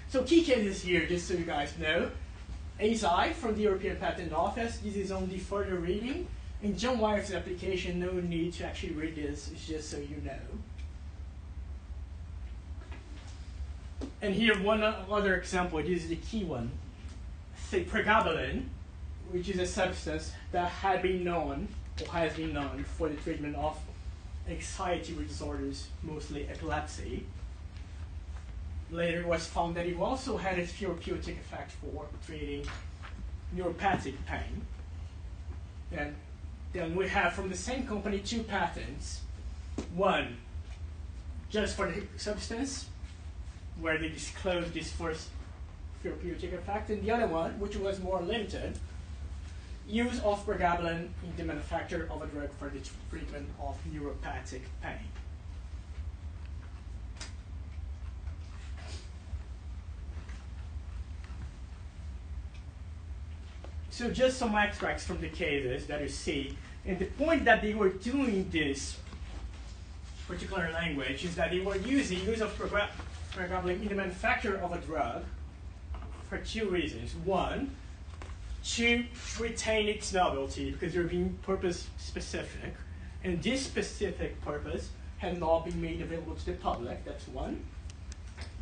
So key cases here, just so you guys know. ASI from the European Patent Office. This is only further reading. In John Wyeth's application, no need to actually read this. It's just so you know. And here, one other example. This is the key one. Say pregabalin, which is a substance that had been known, or has been known, for the treatment of anxiety disorders, mostly epilepsy. Later, it was found that it also had a therapeutic effect for treating neuropathic pain. And then we have from the same company 2 patents. One, just for the substance, where they disclosed this first therapeutic effect, and the other one, which was more limited, use of pregabalin in the manufacture of a drug for the treatment of neuropathic pain. So just some extracts from the cases that you see. And the point that they were doing this particular language is that they were using use of pregabalin in the manufacture of a drug for 2 reasons. One, to retain its novelty, because they're being purpose specific. And this specific purpose had not been made available to the public, that's one.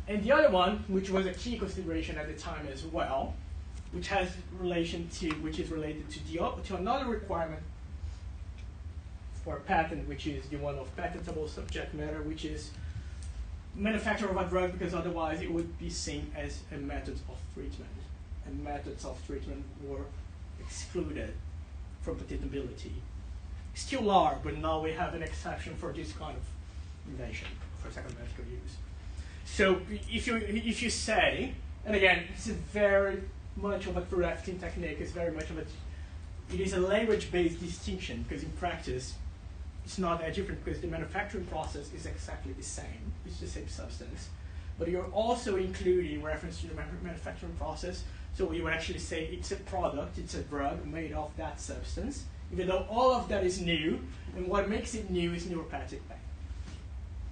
And the other one, which was a key consideration at the time as well, which is related to another requirement for a patent, which is the one of patentable subject matter, which is manufacture of a drug, because otherwise it would be seen as a method of treatment. And methods of treatment were excluded from patentability. Still are, but now we have an exception for this kind of invention, for second medical use. So if you say, and again, it's a very much of a drafting technique, it's very much of it is a language-based distinction, because in practice, it's not that different, because the manufacturing process is exactly the same. It's the same substance. But you're also including reference to the manufacturing process, so you would actually say it's a product, it's a drug made of that substance, even though all of that is new, and what makes it new is neuropathic pain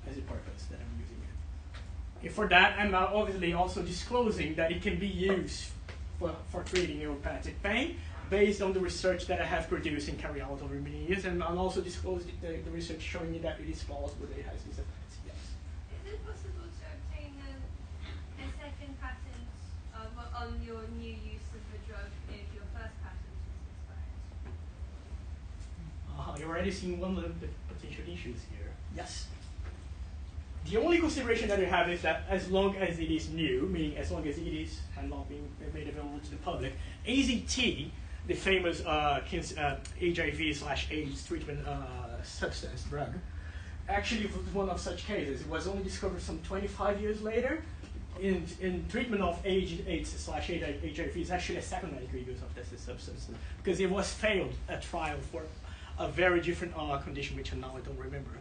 as a purpose that I'm using it. And for that, I'm obviously also disclosing that it can be used for treating neuropathic pain based on the research that I have produced and carried out over many years, and I'll also disclose the research showing me that it is plausible that it has these effects. Yes. Is it possible to obtain a second patent on your new use of the drug if your first patent is expired? You're already seeing one of the potential issues here. Yes. The only consideration that we have is that as long as it is new, meaning as long as it is and not being made available to the public, AZT, the famous HIV/AIDS treatment substance drug, actually was one of such cases. It was only discovered some 25 years later. In treatment of AIDS/HIV is actually a second medical use of this substance, because it was failed at trial for a very different condition, which now I don't remember.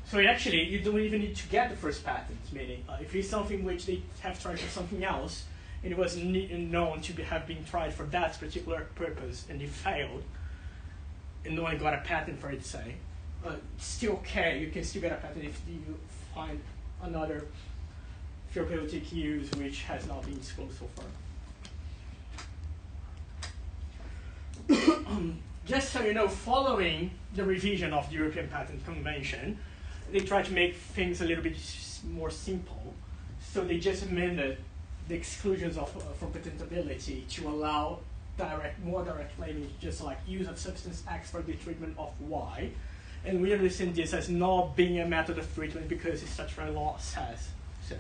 So actually, you don't even need to get the first patent, meaning if it's something which they have tried for something else, and it was known to have been tried for that particular purpose, and it failed, and no one got a patent for it, say, it's still okay, you can still get a patent if you find another therapeutic use which has not been disclosed so far. Just so you know, following the revision of the European Patent Convention, they tried to make things a little bit more simple. So they just amended the exclusions from patentability to allow more direct claiming, just like use of substance X for the treatment of Y. And we understand this as not being a method of treatment because the statutory law says so.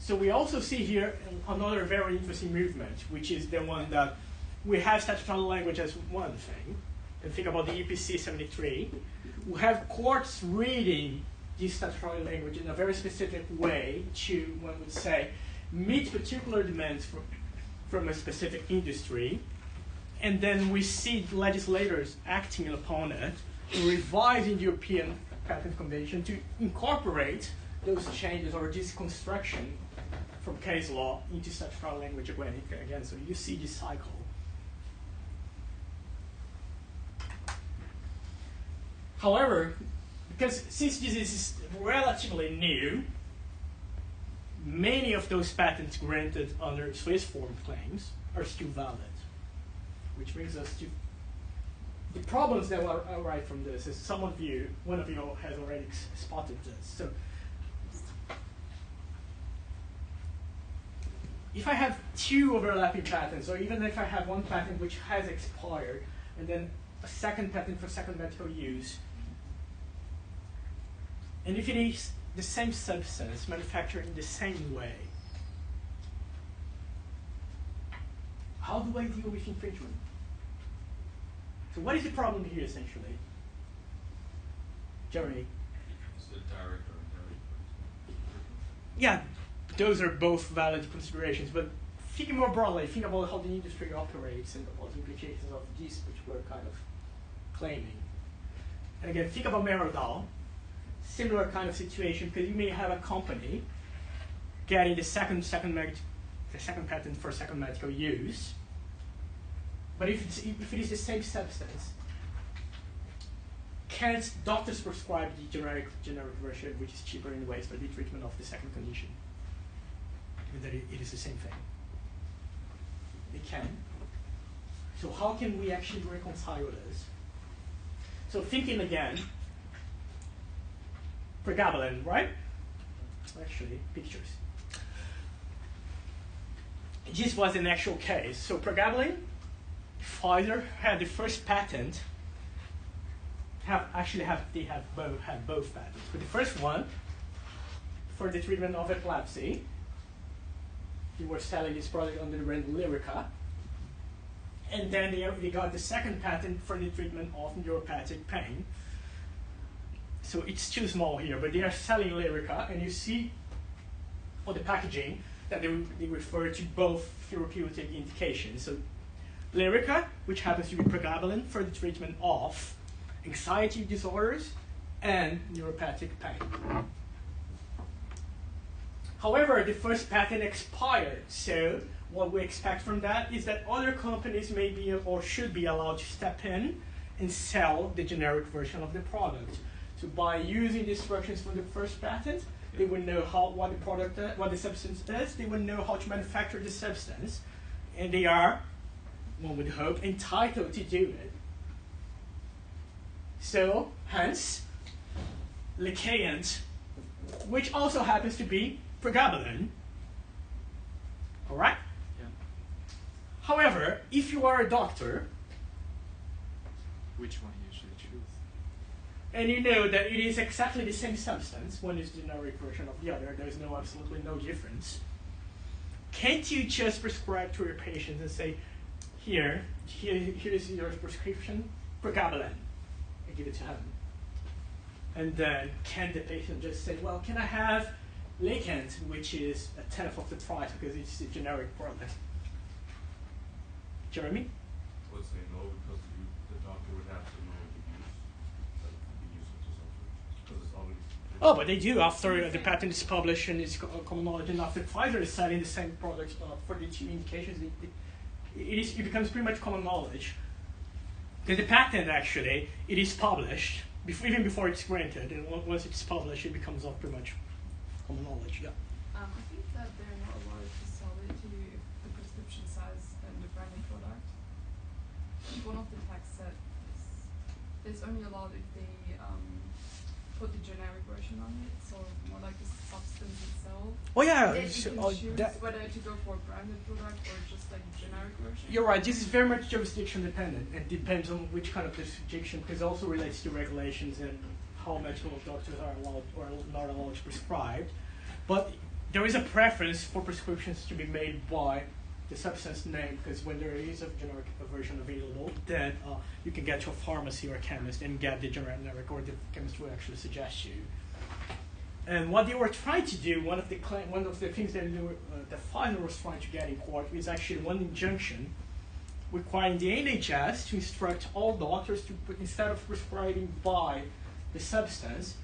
So we also see here another very interesting movement, which is the one that we have statutory language as one thing. And think about the EPC 73. We have courts reading this statutory language in a very specific way to, one would say, meet particular demands from a specific industry. And then we see legislators acting upon it, revising the European Patent Convention to incorporate those changes or this construction from case law into statutory language again. So you see this cycle. However, because since this is relatively new, many of those patents granted under Swiss form claims are still valid. Which brings us to the problems that arise from this. Is one of you has already spotted this. So if I have two overlapping patents, or even if I have one patent which has expired, and then a second patent for second medical use, and if it is the same substance manufactured in the same way, how do I deal with infringement? So what is the problem here, essentially? Jeremy? Is it direct or indirect? Yeah, those are both valid considerations, but thinking more broadly, think about how the industry operates and what the implications of this, which we're kind of claiming. And again, think about Merodal, similar kind of situation, because you may have a company getting the second patent for second medical use, but if it is the same substance, can't doctors prescribe the generic version, which is cheaper in ways for the treatment of the second condition? Given that it is the same thing. They can. So how can we actually reconcile this? So thinking again, pregabalin, right? Actually, pictures. This was an actual case. So pregabalin, Pfizer had the first patent. They have both patents. But the first one for the treatment of epilepsy, they were selling this product under the brand Lyrica. And then they got the second patent for the treatment of neuropathic pain. So it's too small here, but they are selling Lyrica, and you see on the packaging that they refer to both therapeutic indications. So Lyrica, which happens to be pregabalin for the treatment of anxiety disorders and neuropathic pain. However, the first patent expired, so what we expect from that is that other companies may be or should be allowed to step in and sell the generic version of the product. So by using the instructions from the first patent, they would know what the substance is, they would know how to manufacture the substance, and they are, one would hope, entitled to do it. So, hence, Lycaant, which also happens to be pregabalin. All right? Yeah. However, if you are a doctor, Which one you should choose? and you know that it is exactly the same substance, one is the generic version of the other, there's absolutely no difference, can't you just prescribe to your patients and say, here is your prescription, pregabalin, and give it to him? And then can the patient just say, well, can I have Lycaant, which is a tenth of the price because it's a generic product? Jeremy? I would say no, because the doctor would have to know the use of the substance, because it's already. Oh, but they do after the patent is published and it's common knowledge, and after Pfizer is selling the same products for the two indications, it becomes pretty much common knowledge. Because the patent actually, it is published, even before it's granted, and once it's published, it becomes all pretty much common knowledge, yeah. I think that they're not allowed to sell it to you if the prescription says the branded product. One of the texts said it's only allowed if they put the generic version on it, so more like the substance itself. Oh yeah, Then you can choose whether to go for a branded product or just like a generic version. you're right, this is very much jurisdiction dependent, and depends on which kind of jurisdiction, because it also relates to regulations and how medical doctors are allowed or not allowed to prescribe. But there is a preference for prescriptions to be made by the substance name, because when there is a generic version available, then you can get to a pharmacy or a chemist and get the generic, or the chemist will actually suggest you. And what they were trying to do, one of the things that the Pfizer was trying to get in court is actually one injunction requiring the NHS to instruct all doctors to instead of prescribing by the substance,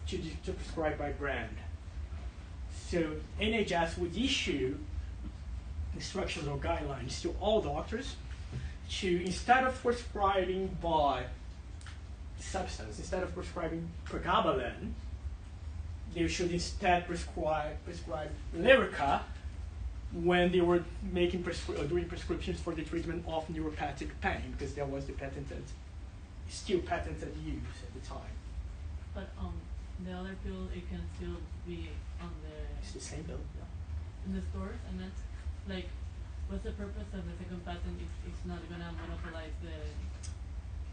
to prescribe by brand. So NHS would issue instructions or guidelines to all doctors to, instead of prescribing by substance, instead of prescribing pregabalin, they should instead prescribe Lyrica when they were making doing prescriptions for the treatment of neuropathic pain, because that was the still patented use at the time. But the other pill, it can still be on It's the same pill, yeah. in the stores, and that's like, what's the purpose of the second patent if it's not gonna monopolize the?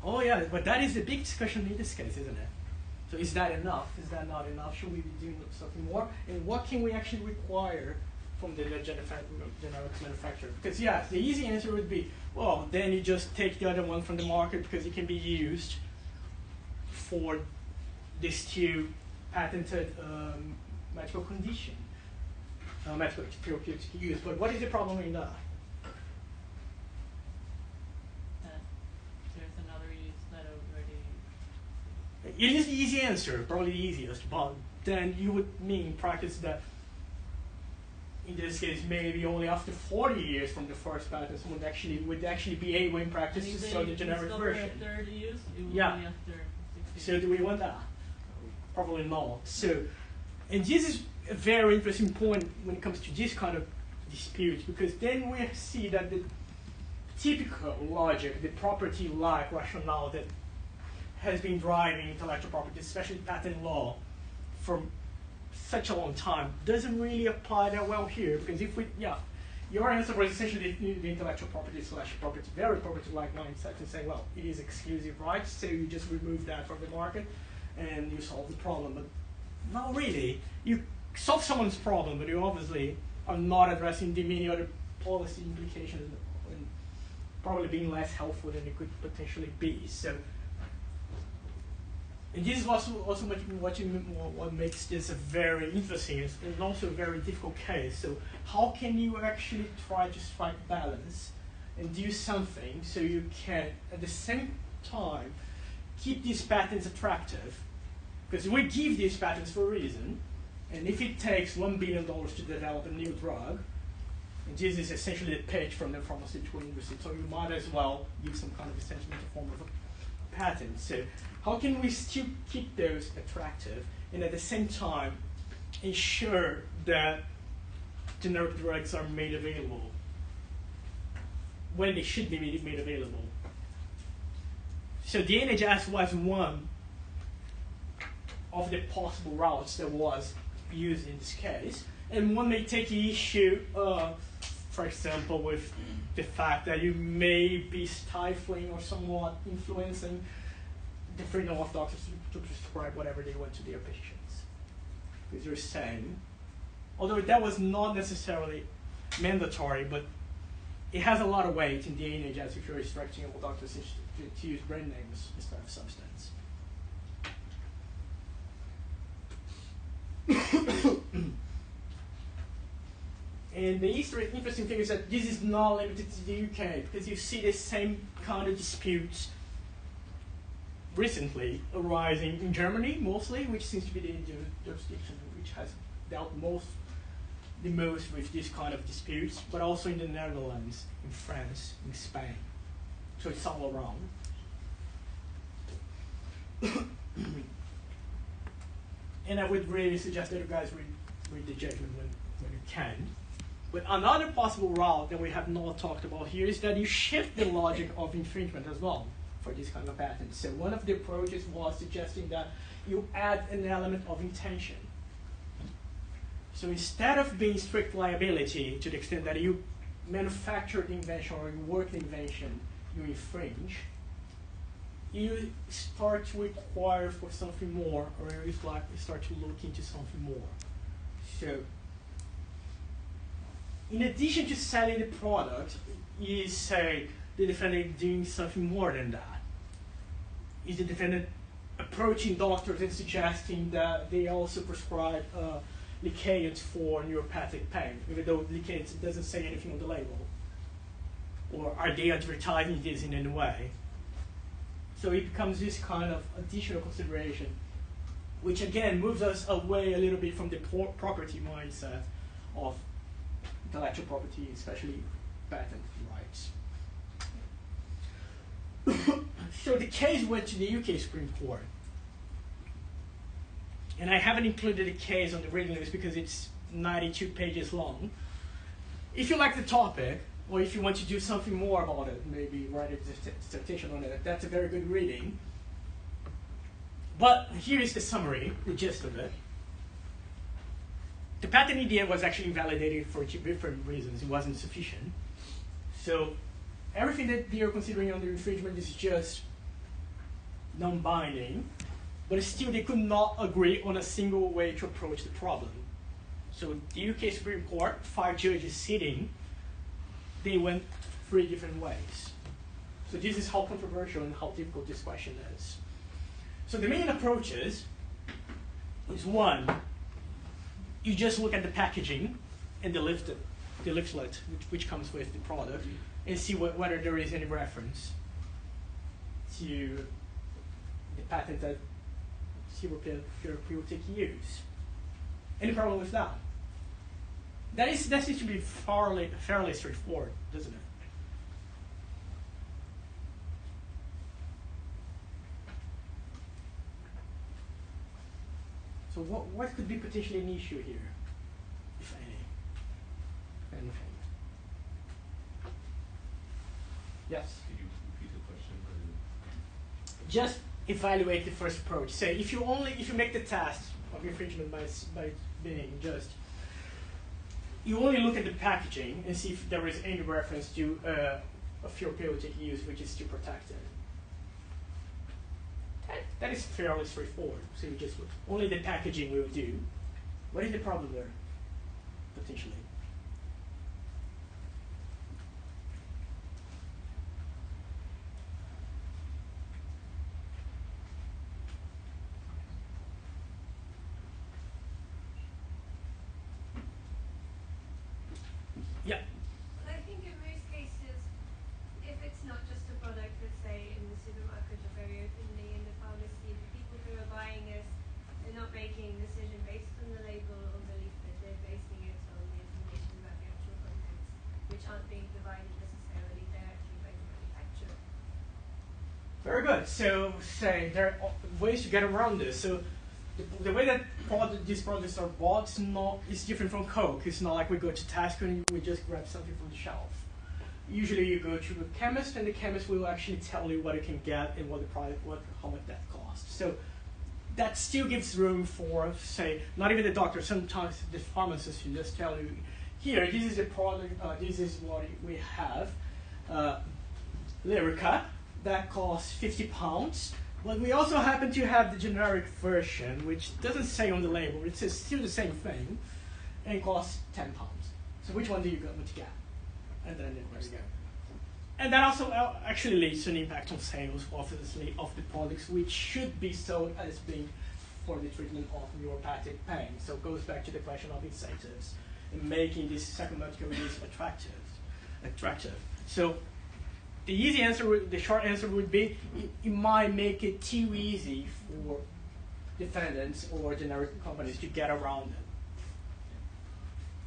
Oh yeah, but that is the big discussion in this case, isn't it? So is that enough? Is that not enough? Should we be doing something more? And what can we actually require from the generics manufacturer? Because yeah, the easy answer would be, well, then you just take the other one from the market because it can be used for this two patented medical condition, medical therapeutic use. But what is the problem in that? There's another use that already. It is the easy answer, probably the easiest, but then you would mean in practice that in this case maybe only after 40 years from the first patent someone would actually be able in practice to sell the generic version. A third use, it will Yeah. be after 60 So do we want that? Probably not. So, and this is a very interesting point when it comes to this kind of dispute, because then we see that the typical logic, the property-like rationale that has been driving intellectual property, especially patent law, for such a long time, doesn't really apply that well here. Because if we, your answer was essentially the intellectual property / property, very property-like mindset, and saying, well, it is exclusive rights, so you just remove that from the market, and you solve the problem. But not really. You solve someone's problem, but you obviously are not addressing the many other policy implications, and probably being less helpful than it could potentially be. So, and this is also what makes this a very interesting and also a very difficult case. So how can you actually try to strike balance and do something so you can at the same time keep these patents attractive? Because we give these patents for a reason, and if it takes $1 billion to develop a new drug, and this is essentially the pitch from the pharmaceutical industry, so you might as well use some kind of sentimental form of a patent. So how can we still keep those attractive and at the same time ensure that generic drugs are made available when they should be made available? So the NHS was one of the possible routes that was used in this case. And one may take the issue, for example, with the fact that you may be stifling or somewhat influencing the freedom of doctors to prescribe whatever they want to their patients. Because you're saying, although that was not necessarily mandatory, but it has a lot of weight in the NHS if you're instructing all doctors to use brand names instead of substance. And the interesting thing is that this is not limited to the UK, because you see the same kind of disputes recently arising in Germany mostly, which seems to be the jurisdiction which has dealt the most with this kind of disputes, but also in the Netherlands, in France, in Spain. So it's all around. And I would really suggest that you guys read the judgment when you can. But another possible route that we have not talked about here is that you shift the logic of infringement as well for this kind of patents. So one of the approaches was suggesting that you add an element of intention. So instead of being strict liability to the extent that you manufacture the invention or you work the invention, you infringe, you start to require for something more, or you start to look into something more. So in addition to selling the product, is say the defendant doing something more than that? Is the defendant approaching doctors and suggesting that they also prescribe Licaons for neuropathic pain, even though Licaons doesn't say anything on the label? Or are they advertising this in any way? So it becomes this kind of additional consideration, which again moves us away a little bit from the property mindset of intellectual property, especially patent rights. So the case went to the UK Supreme Court. And I haven't included the case on the reading list because it's 92 pages long. If you like the topic, or if you want to do something more about it, maybe write a dissertation on it, that's a very good reading. But here is the summary, the gist of it. The patent in the end was actually invalidated for different reasons. It wasn't sufficient. So everything that they are considering under infringement is just non-binding, but still they could not agree on a single way to approach the problem. So the UK Supreme Court, 5 judges sitting, they went 3 different ways. So this is how controversial and how difficult this question is. So the main approaches is one, you just look at the packaging and the leaflet which comes with the product and see whether there is any reference to the patent that therapeutic use. Any problem with that? That seems to be fairly straightforward, doesn't it? So what could be potentially an issue here, if anything? Yes? Could you repeat the question? Just evaluate the first approach. Say if you make the test of infringement by being just, you only look at the packaging and see if there is any reference to a therapeutic use which is still protected. That is fairly straightforward. So you just look. Only the packaging will do. What is the problem there, potentially? Yeah. I think in most cases, if it's not just a product, let's say in the supermarket or very openly in the pharmacy, the people who are buying it, they're not making a decision based on the label or the leaflet, they're basing it on the information about the actual contents, which aren't being provided necessarily directly by the manufacturer. Very good. So say there are ways to get around this. So the way that these products are bought is different from Coke. It's not like we go to Tesco and we just grab something from the shelf. Usually you go to a chemist and the chemist will actually tell you what you can get and how much that costs. So that still gives room for, say, not even the doctor, sometimes the pharmacist will just tell you, here, this is the product, this is what we have. Lyrica, that costs £50. But we also happen to have the generic version, which doesn't say on the label, it says still the same thing, and it costs £10. So which one do you want to get? And then there you go. And that also actually leads to an impact on sales, obviously, of the products, which should be sold as being for the treatment of neuropathic pain. So it goes back to the question of incentives and making this second medical use attractive. So the short answer would be, it might make it too easy for defendants or generic companies to get around it.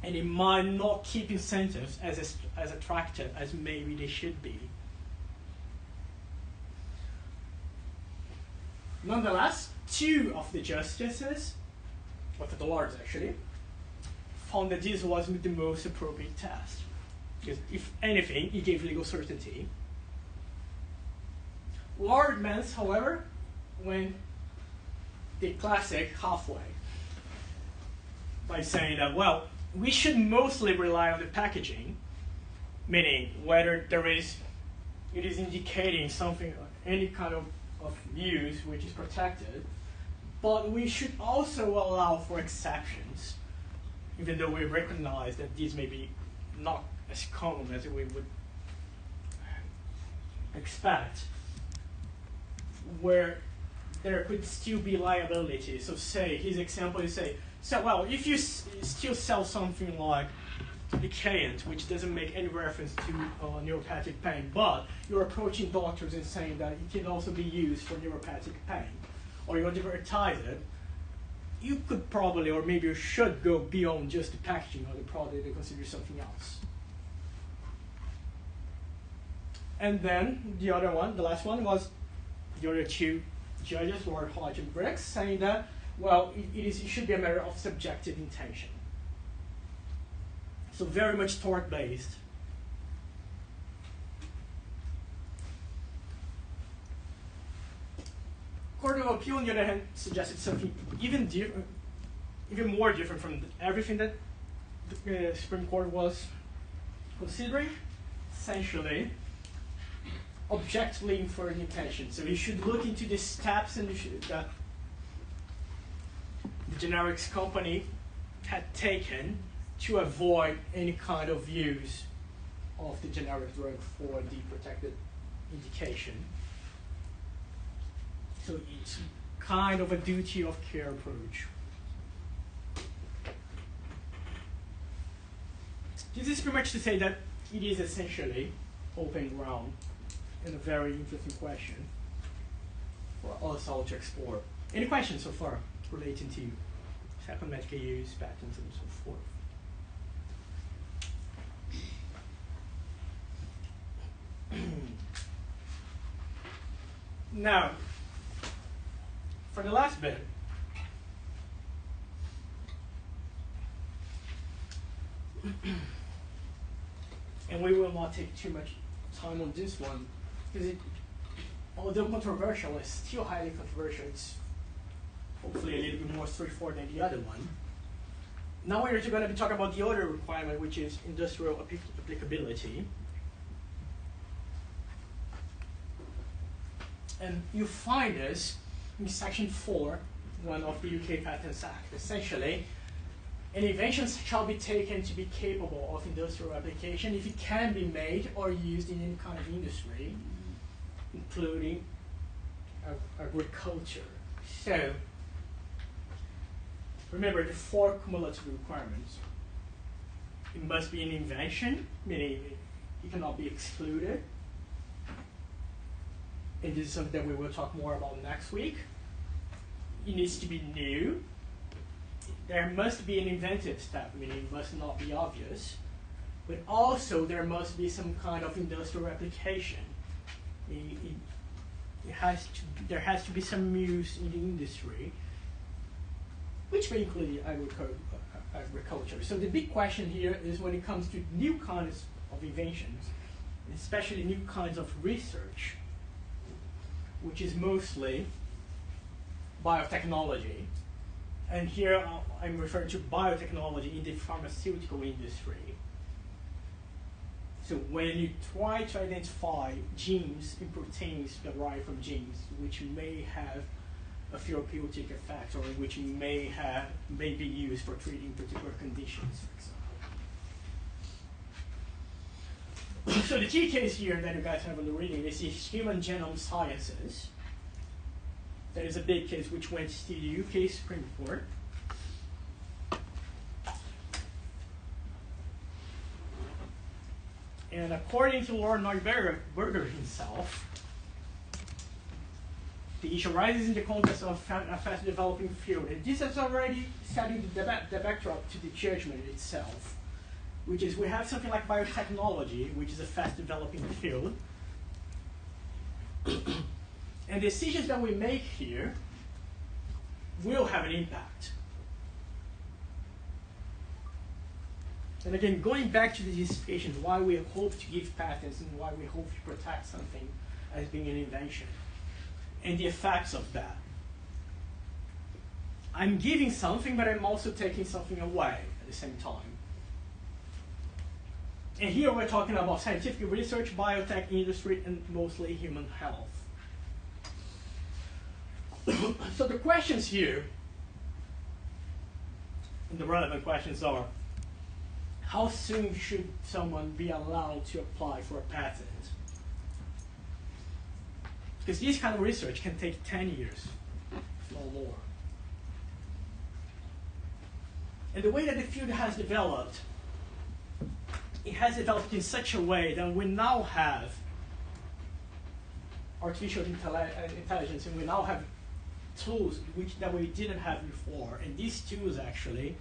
And it might not keep incentives as attractive as maybe they should be. Nonetheless, 2 of the justices, or the lords actually, found that this wasn't the most appropriate test. Because if anything, it gave legal certainty. Lord Mance, however, went the classic halfway by saying that, well, we should mostly rely on the packaging, meaning whether it is indicating something, any kind of use which is protected, but we should also allow for exceptions, even though we recognize that these may be not as common as we would expect, where there could still be liability. So say, his example is say, so well, if you still sell something like Decayant, which doesn't make any reference to neuropathic pain, but you're approaching doctors and saying that it can also be used for neuropathic pain, or you advertise it, you could probably, or maybe you should go beyond just the packaging of the product and consider something else. And then the other one, the last one, was the other two judges, Lord Hodge and Briggs, saying that, well, it should be a matter of subjective intention. So very much tort-based. Court of Appeal, on the other hand, suggested something even more different from everything that the Supreme Court was considering. Essentially, objectively inferred intention. So you should look into the steps and that the generics company had taken to avoid any kind of use of the generic drug for the protected indication. So it's kind of a duty of care approach. This is pretty much to say that it is essentially open ground and a very interesting question for us all to explore. Any questions so far relating to second medical use, patents, and so forth? Now, for the last bit, and we will not take too much time on this one, because although controversial, it's still highly controversial. It's hopefully a little bit more straightforward than the other one. Now we're going to be talking about the other requirement, which is industrial applicability. And you find this in Section 4, one of the UK Patents Act. Essentially, an invention shall be taken to be capable of industrial application if it can be made or used in any kind of industry, including agriculture. So, remember the 4 cumulative requirements. It must be an invention, meaning it cannot be excluded. And this is something that we will talk more about next week. It needs to be new. There must be an inventive step, meaning it must not be obvious. But also there must be some kind of industrial application. There has to be some use in the industry, which may include agriculture. So the big question here is when it comes to new kinds of inventions, especially new kinds of research, which is mostly biotechnology. And here I'm referring to biotechnology in the pharmaceutical industry. So when you try to identify genes and proteins derived from genes which may have a therapeutic effect or which may be used for treating particular conditions, for example. So the key case here that you guys have on the reading is the Human Genome Sciences. That is a big case which went to the UK Supreme Court. And according to Lord Neuberger himself, the issue arises in the context of a fast-developing field. And this is already setting the backdrop to the judgment itself, which is we have something like biotechnology, which is a fast-developing field. And decisions that we make here will have an impact. And again, going back to the justifications, why we hope to give patents and why we hope to protect something as being an invention, and the effects of that. I'm giving something, but I'm also taking something away at the same time. And here we're talking about scientific research, biotech industry, and mostly human health. So the questions here, and the relevant questions are, how soon should someone be allowed to apply for a patent? Because this kind of research can take 10 years, if not more. And the way that the field has developed, it has developed in such a way that we now have artificial intelligence, and we now have tools that we didn't have before. And these tools actually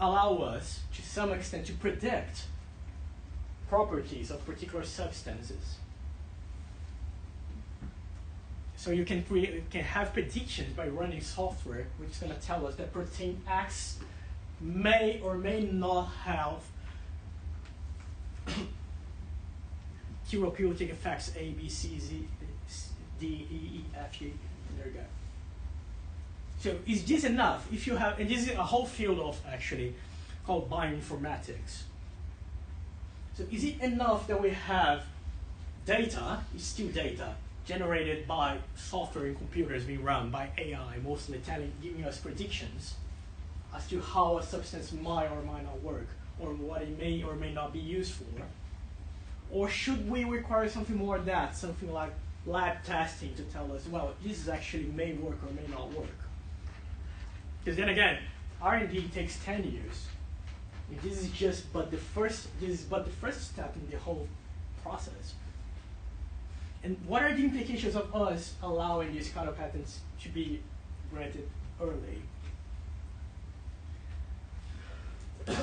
allow us, to some extent, to predict properties of particular substances. So you can have predictions by running software, which is going to tell us that protein X may or may not have therapeutic effects A, B, C, Z, D, E, E, F, G, and there you go. So is this enough? If you have, and this is a whole field of actually called bioinformatics. So is it enough that we have data, it's still data, generated by software and computers being run by AI, mostly giving us predictions as to how a substance might or might not work, or what it may or may not be used for? Or should we require something more than that, something like lab testing to tell us, well, this actually may work or may not work? Because then again, R&D takes 10 years. And this is just but the first step in the whole process. And what are the implications of us allowing these kind of patents to be granted early?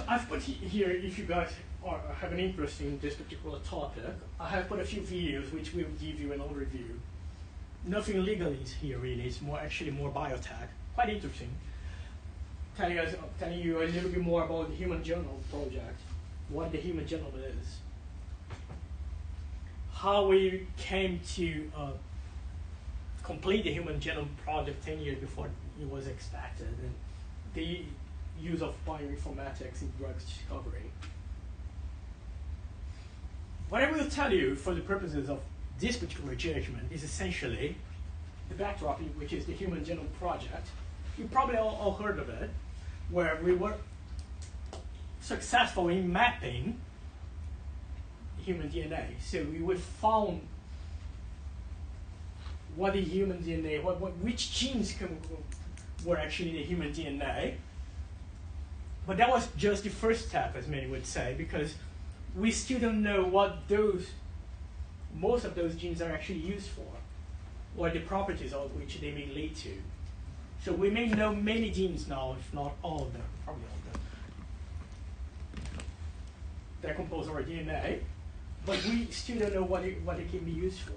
I've put here, if you guys have an interest in this particular topic, I have put a few videos which will give you an overview. Nothing legal here really, it's actually more biotech, quite interesting. Telling you a little bit more about the Human Genome Project, what the Human Genome is, how we came to complete the Human Genome Project 10 years before it was expected, and the use of bioinformatics in drug discovery. What I will tell you for the purposes of this particular judgment is essentially the backdrop, which is the Human Genome Project. You probably all heard of it, where we were successful in mapping human DNA. So we found what the human DNA, which genes were actually in the human DNA. But that was just the first step, as many would say, because we still don't know what most of those genes are actually used for, or the properties of which they may lead to. So we may know many genes now, if not all of them, probably all of them, that compose our DNA, but we still don't know what it can be used for.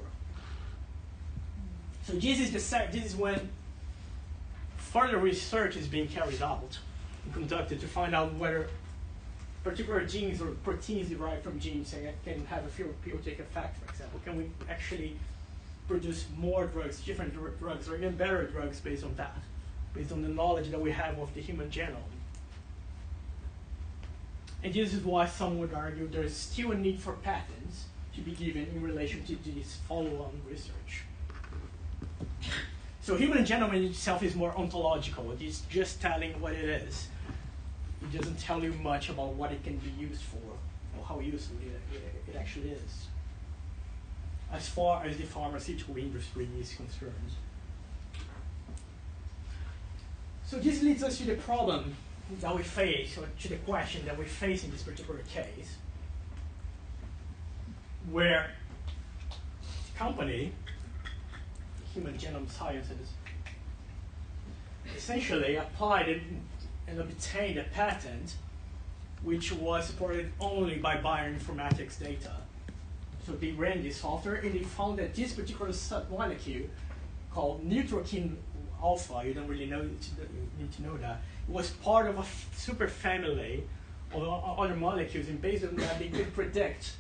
So this is when further research is being carried out and conducted to find out whether particular genes or proteins derived from genes can have a therapeutic effect, for example. Can we actually produce more drugs, different drugs, or even better drugs based on that, based on the knowledge that we have of the human genome? And this is why some would argue there is still a need for patents to be given in relation to this follow-on research. So human genome in itself is more ontological. It is just telling what it is. It doesn't tell you much about what it can be used for or how useful it actually is, as far as the pharmaceutical industry is concerned. So this leads us to the problem that we face, or to the question that we face in this particular case, where the company, Human Genome Sciences, essentially applied and obtained a patent which was supported only by bioinformatics data. So they ran this software and they found that this particular submolecule called neutrokin alpha, you don't really need to know that, it was part of a superfamily of other molecules, and based on that they could predict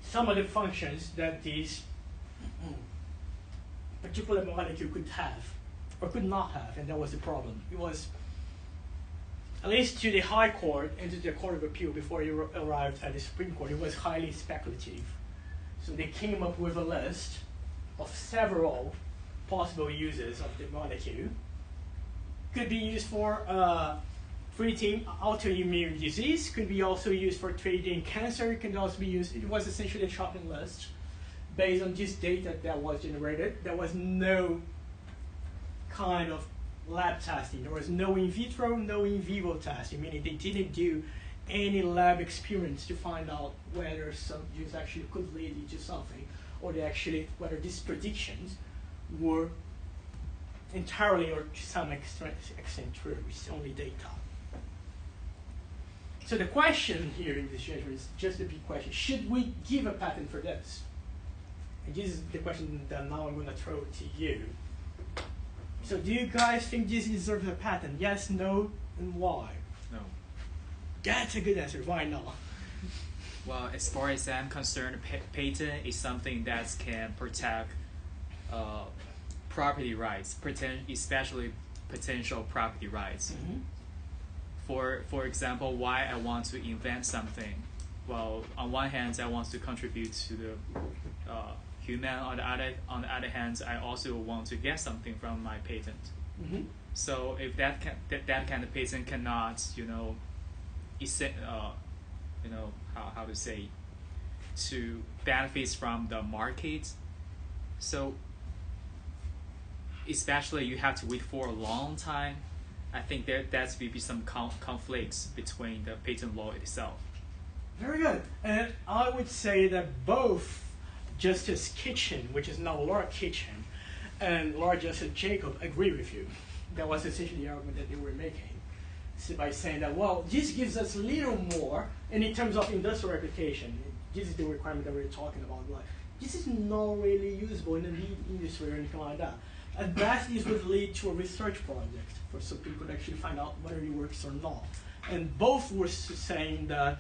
some of the functions that this particular molecule could have or could not have, and that was the problem. It was, at least to the High Court and to the Court of Appeal before it arrived at the Supreme Court, it was highly speculative. So they came up with a list of several possible uses of the molecule. Could be used for treating autoimmune disease, could be also used for treating cancer, can also be used. It was essentially a shopping list based on this data that was generated. There was no kind of lab testing. There was no in vitro, no in vivo testing, meaning they didn't do any lab experience to find out whether some use actually could lead into something, or they actually, whether these predictions were entirely or to some extent true. It's only data. So the question here in this judgment is just a big question. Should we give a patent for this? And this is the question that now I'm going to throw to you. So do you guys think this deserves a patent? Yes, no, and why? No. That's a good answer. Why not? Well, as far as I'm concerned, patent is something that can protect property rights, especially potential property rights. Mm-hmm. For example, why I want to invent something. Well, on one hand, I want to contribute to the human. On the other hand, I also want to get something from my patent. Mm-hmm. So if that kind of patent cannot, how to say, to benefits from the market, so especially you have to wait for a long time. I think that's will be some conflicts between the patent law itself. Very good. And I would say that both Justice Kitchen, which is now Laura Kitchen, and Laura Justice Jacob agree with you. That was essentially the argument that they were making. So by saying that, well, this gives us a little more, and in terms of industrial application, this is the requirement that we're talking about. Like, this is not really usable in the lead industry or anything like that. At best, this would lead to a research project for some people to actually find out whether it works or not. And both were saying that,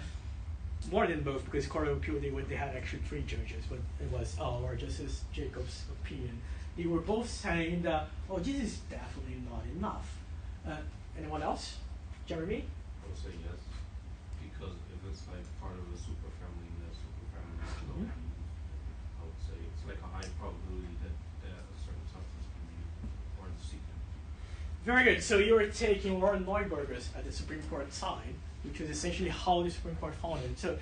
more than both, because Court of Appeal, they had actually 3 judges, but it was Laura Justice Jacob's opinion. They were both saying that, oh, this is definitely not enough. Anyone else? Jeremy? I would say yes, because if it's like part of a superfamily, that superfamily is still I would say it's like a high probability that a certain substance can be or the sequence. Very good. So you were taking Lauren Neuberger's at the Supreme Court side, which was essentially how the Supreme Court found it. So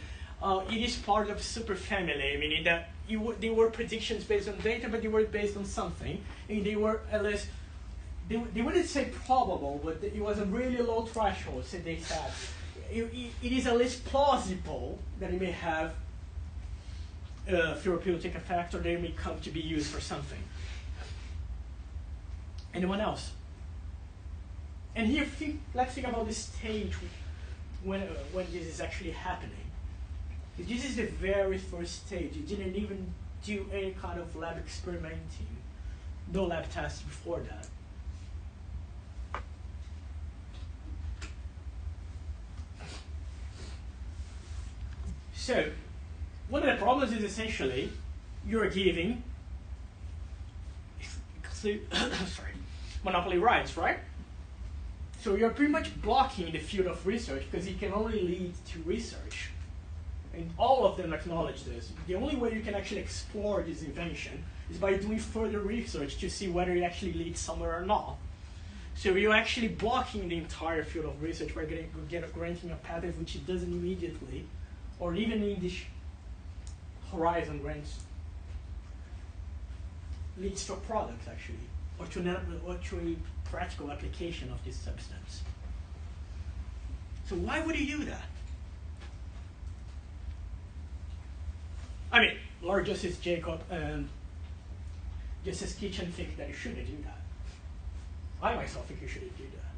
it is part of superfamily, meaning that they were predictions based on data, but they were based on something, and they were at least, they wouldn't say probable, but it was a really low threshold. So they said it is at least plausible that it may have a therapeutic effect, or they may come to be used for something. Anyone else? And here, let's think about the stage when this is actually happening. This is the very first stage. You didn't even do any kind of lab experimenting, no lab tests before that. So, one of the problems is essentially you're giving monopoly rights, right? So you're pretty much blocking the field of research because it can only lead to research. And all of them acknowledge this. The only way you can actually explore this invention is by doing further research to see whether it actually leads somewhere or not. So you're actually blocking the entire field of research by granting a patent which it doesn't immediately, or even in this horizon grants, leads to a product actually, or to a practical application of this substance. So why would you do that? I mean, Lord Justice Jacob and Justice Kitchen think that you shouldn't do that. I myself think you shouldn't do that.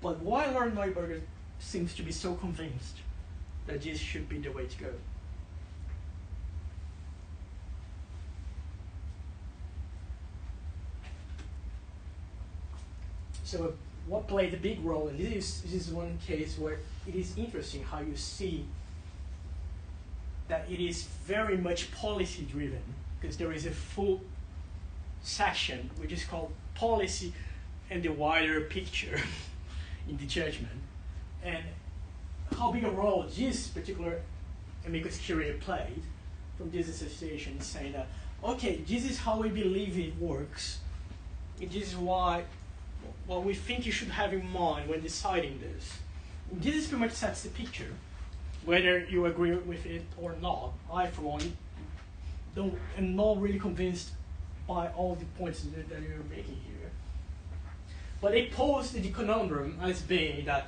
But why Lord Neuberger seems to be so convinced that this should be the way to go? So what played a big role, and this is one case where it is interesting how you see that it is very much policy driven, because there is a full section which is called policy and the wider picture in the judgment, and how big a role this particular amicus curiae played from this association, saying that, okay, this is how we believe it works, and this is why what we think you should have in mind when deciding this. This is pretty much sets the picture, whether you agree with it or not. I, for one, am not really convinced by all the points that you're making here. But they pose the conundrum as being that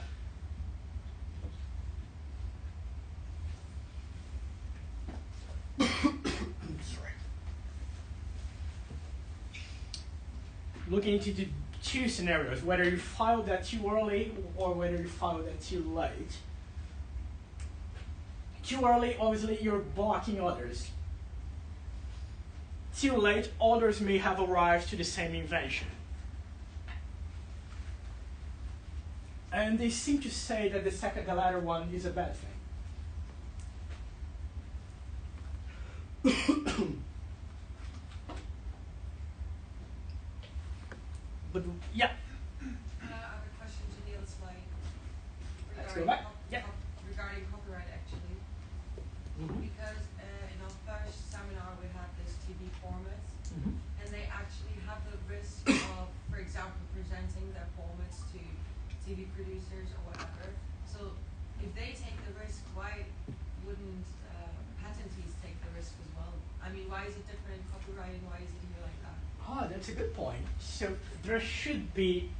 looking into the two scenarios, whether you file that too early or whether you file that too late. Too early, obviously, you're blocking others. Too late, others may have arrived to the same invention. And they seem to say that the latter one is a bad thing. But yeah. I have a question to Neil's slide Let's go back. regarding copyright actually. Because in our first seminar we had this TV formats, and they actually have the risk of, for example, presenting their formats to TV producers or whatever. So if they take the risk, why wouldn't patentees take the risk as well? I mean, why is it different in copywriting? Why is it here like that? Ah, that's a good point. So there should be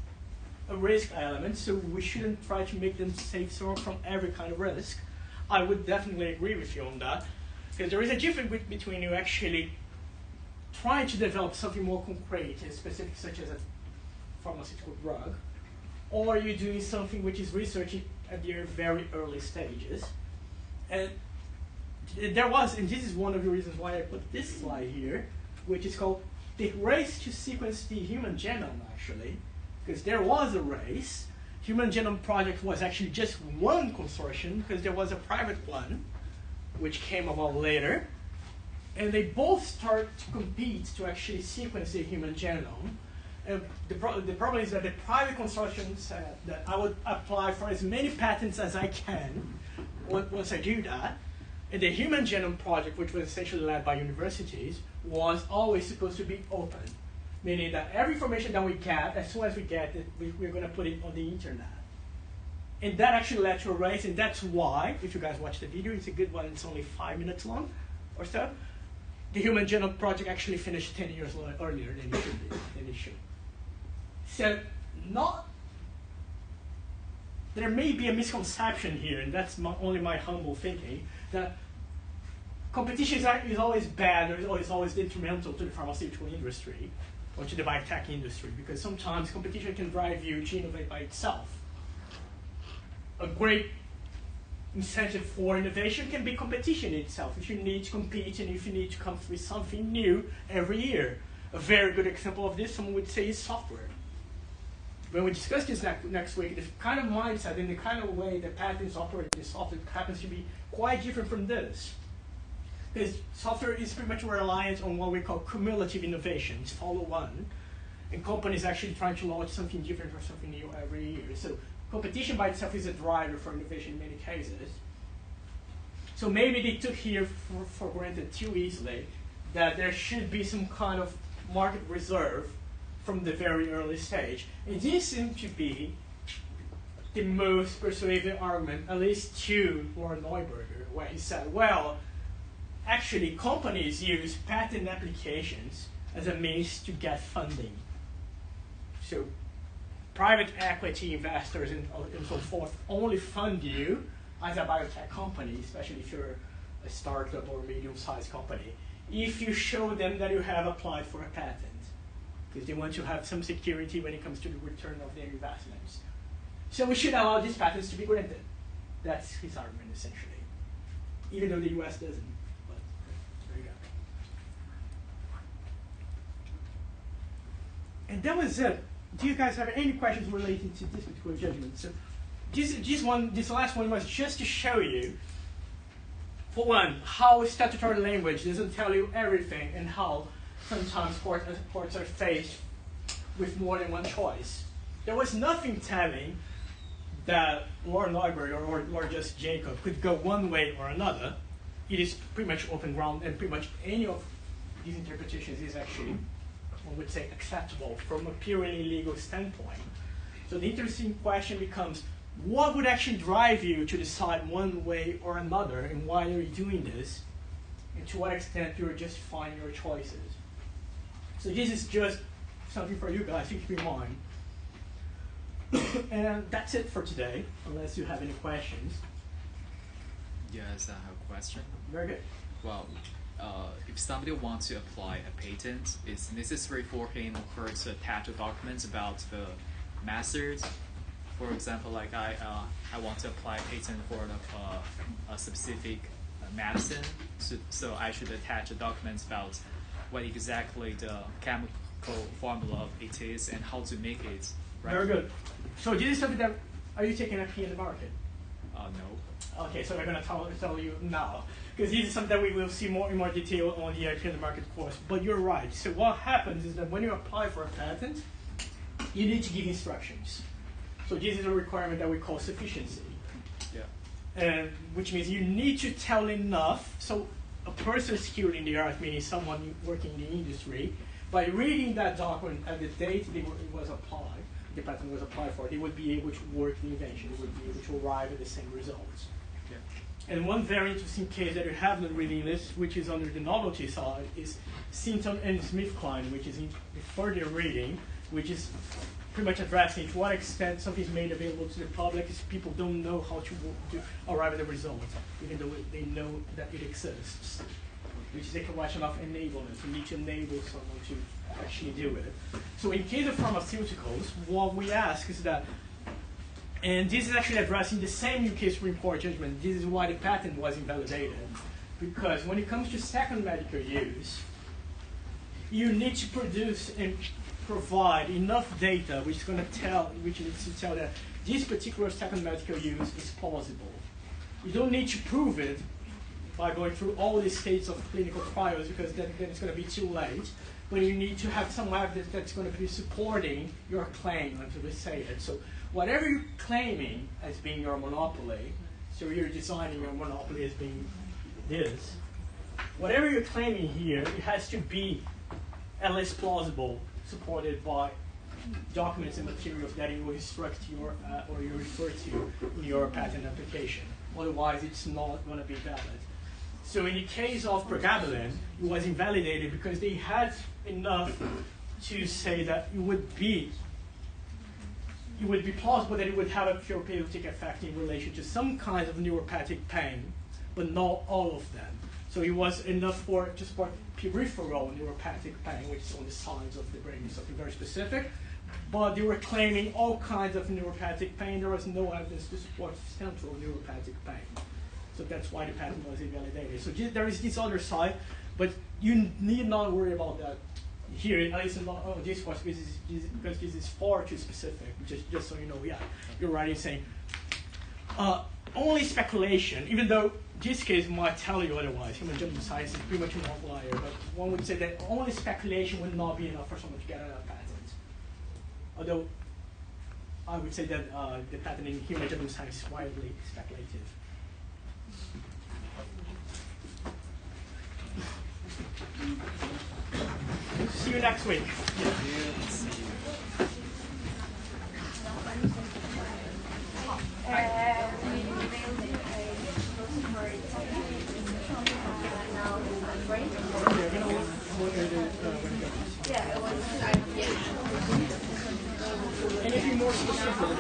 a risk element, so we shouldn't try to make them safe from every kind of risk. I would definitely agree with you on that, because there is a difference between you actually trying to develop something more concrete and specific, such as a pharmaceutical drug, or you're doing something which is researching at your very early stages. And there was, and this is one of the reasons why I put this slide here, which is called the race to sequence the human genome, actually, because there was a race. Human Genome Project was actually just one consortium, because there was a private one, which came about later, and they both start to compete to actually sequence the human genome. And the problem is that the private consortium said that I would apply for as many patents as I can once I do that. And the Human Genome Project, which was essentially led by universities, was always supposed to be open, meaning that every information that we get, as soon as we get it, we're going to put it on the internet. And that actually led to a race, and that's why, if you guys watch the video, it's a good one, it's only 5 minutes long or so, the Human Genome Project actually finished 10 years earlier than it should. So, there may be a misconception here, and that's only my humble thinking, that competition is always bad or is always detrimental to the pharmaceutical industry or to the biotech industry, because sometimes competition can drive you to innovate by itself. A great incentive for innovation can be competition itself, if you need to compete and if you need to come up with something new every year. A very good example of this, someone would say, is software. When we discuss this next week, the kind of mindset and the kind of way that patents operate in software happens to be quite different from this. Because software is pretty much reliant on what we call cumulative innovations, follow one, and companies actually trying to launch something different or something new every year. So competition by itself is a driver for innovation in many cases. So maybe they took here for granted too easily that there should be some kind of market reserve from the very early stage. And this seemed to be the most persuasive argument, at least to Lord Neuberger, where he said, well, actually companies use patent applications as a means to get funding. So private equity investors and so forth only fund you as a biotech company, especially if you're a startup or a medium-sized company, if you show them that you have applied for a patent, because they want to have some security when it comes to the return of their investments. So we should allow these patents to be granted. That's his argument, essentially. Even though the US doesn't. But there you go. And that was it. Do you guys have any questions related to this particular judgment? So this last one was just to show you, for one, how statutory language doesn't tell you everything and how sometimes courts are faced with more than one choice. There was nothing telling that Lord Neuberger or Lord Justice Jacob could go one way or another. It is pretty much open ground, and pretty much any of these interpretations is actually one would say, acceptable from a purely legal standpoint. So the interesting question becomes, what would actually drive you to decide one way or another, and why are you doing this, and to what extent you're justifying your choices? So this is just something for you guys to keep in mind. And that's it for today, unless you have any questions. Yes, I have a question. Very good. Well, if somebody wants to apply a patent, it's necessary for him or her to attach a document about the methods. For example, like I want to apply a patent for a specific medicine, so I should attach a document about what exactly the chemical formula it is and how to make it. Right? Very good. So this is something that, are you taking up here in the market? No. Okay, so we're going to tell you now, because this is something that we will see more in more detail on the IP in the market course. But you're right. So what happens is that when you apply for a patent, you need to give instructions. So this is a requirement that we call sufficiency. Yeah. Which means you need to tell enough. So a person skilled in the art, meaning someone working in the industry, by reading that document at the date it was applied, the patent was applied for, they would be able to work the invention. They would be able to arrive at the same results. Yeah. And one very interesting case that you haven't really listed, which is under the novelty side, is Sinton and SmithKline, which is in the further reading, which is pretty much addressing to what extent something is made available to the public is people don't know how to arrive at the result, even though they know that it exists. Which is a question of enablement. You need to enable someone to actually do it. So in case of pharmaceuticals, what we ask is that, and this is actually addressing the same UK Supreme Court judgment, this is why the patent was invalidated. Because when it comes to second medical use, you need to produce and provide enough data which is going to tell, which needs to tell that this particular second medical use is plausible. You don't need to prove it by going through all the stages of clinical trials, because then it's going to be too late. But you need to have some evidence that's going to be supporting your claim until we say it. So whatever you're claiming as being your monopoly, so you're designing your monopoly as being this, whatever you're claiming here, it has to be at least plausible, supported by documents and materials that you instruct your or you refer to in your patent application. Otherwise, it's not going to be valid. So in the case of pregabalin, it was invalidated because they had enough to say that it would be plausible that it would have a therapeutic effect in relation to some kind of neuropathic pain, but not all of them. So it was enough to support peripheral neuropathic pain, which is on the sides of the brain, something very specific. But they were claiming all kinds of neuropathic pain. There was no evidence to support central neuropathic pain. So that's why the patent was invalidated. So there is this other side, but you need not worry about that here, at least in this course, because this is far too specific. Just so you know, yeah, you're right in saying only speculation, even though this case might tell you otherwise. Human judgment science is pretty much an outlier, but one would say that only speculation would not be enough for someone to get a patent. Although I would say that the patent in human judgment science is wildly speculative. See you next week. Anything more specific?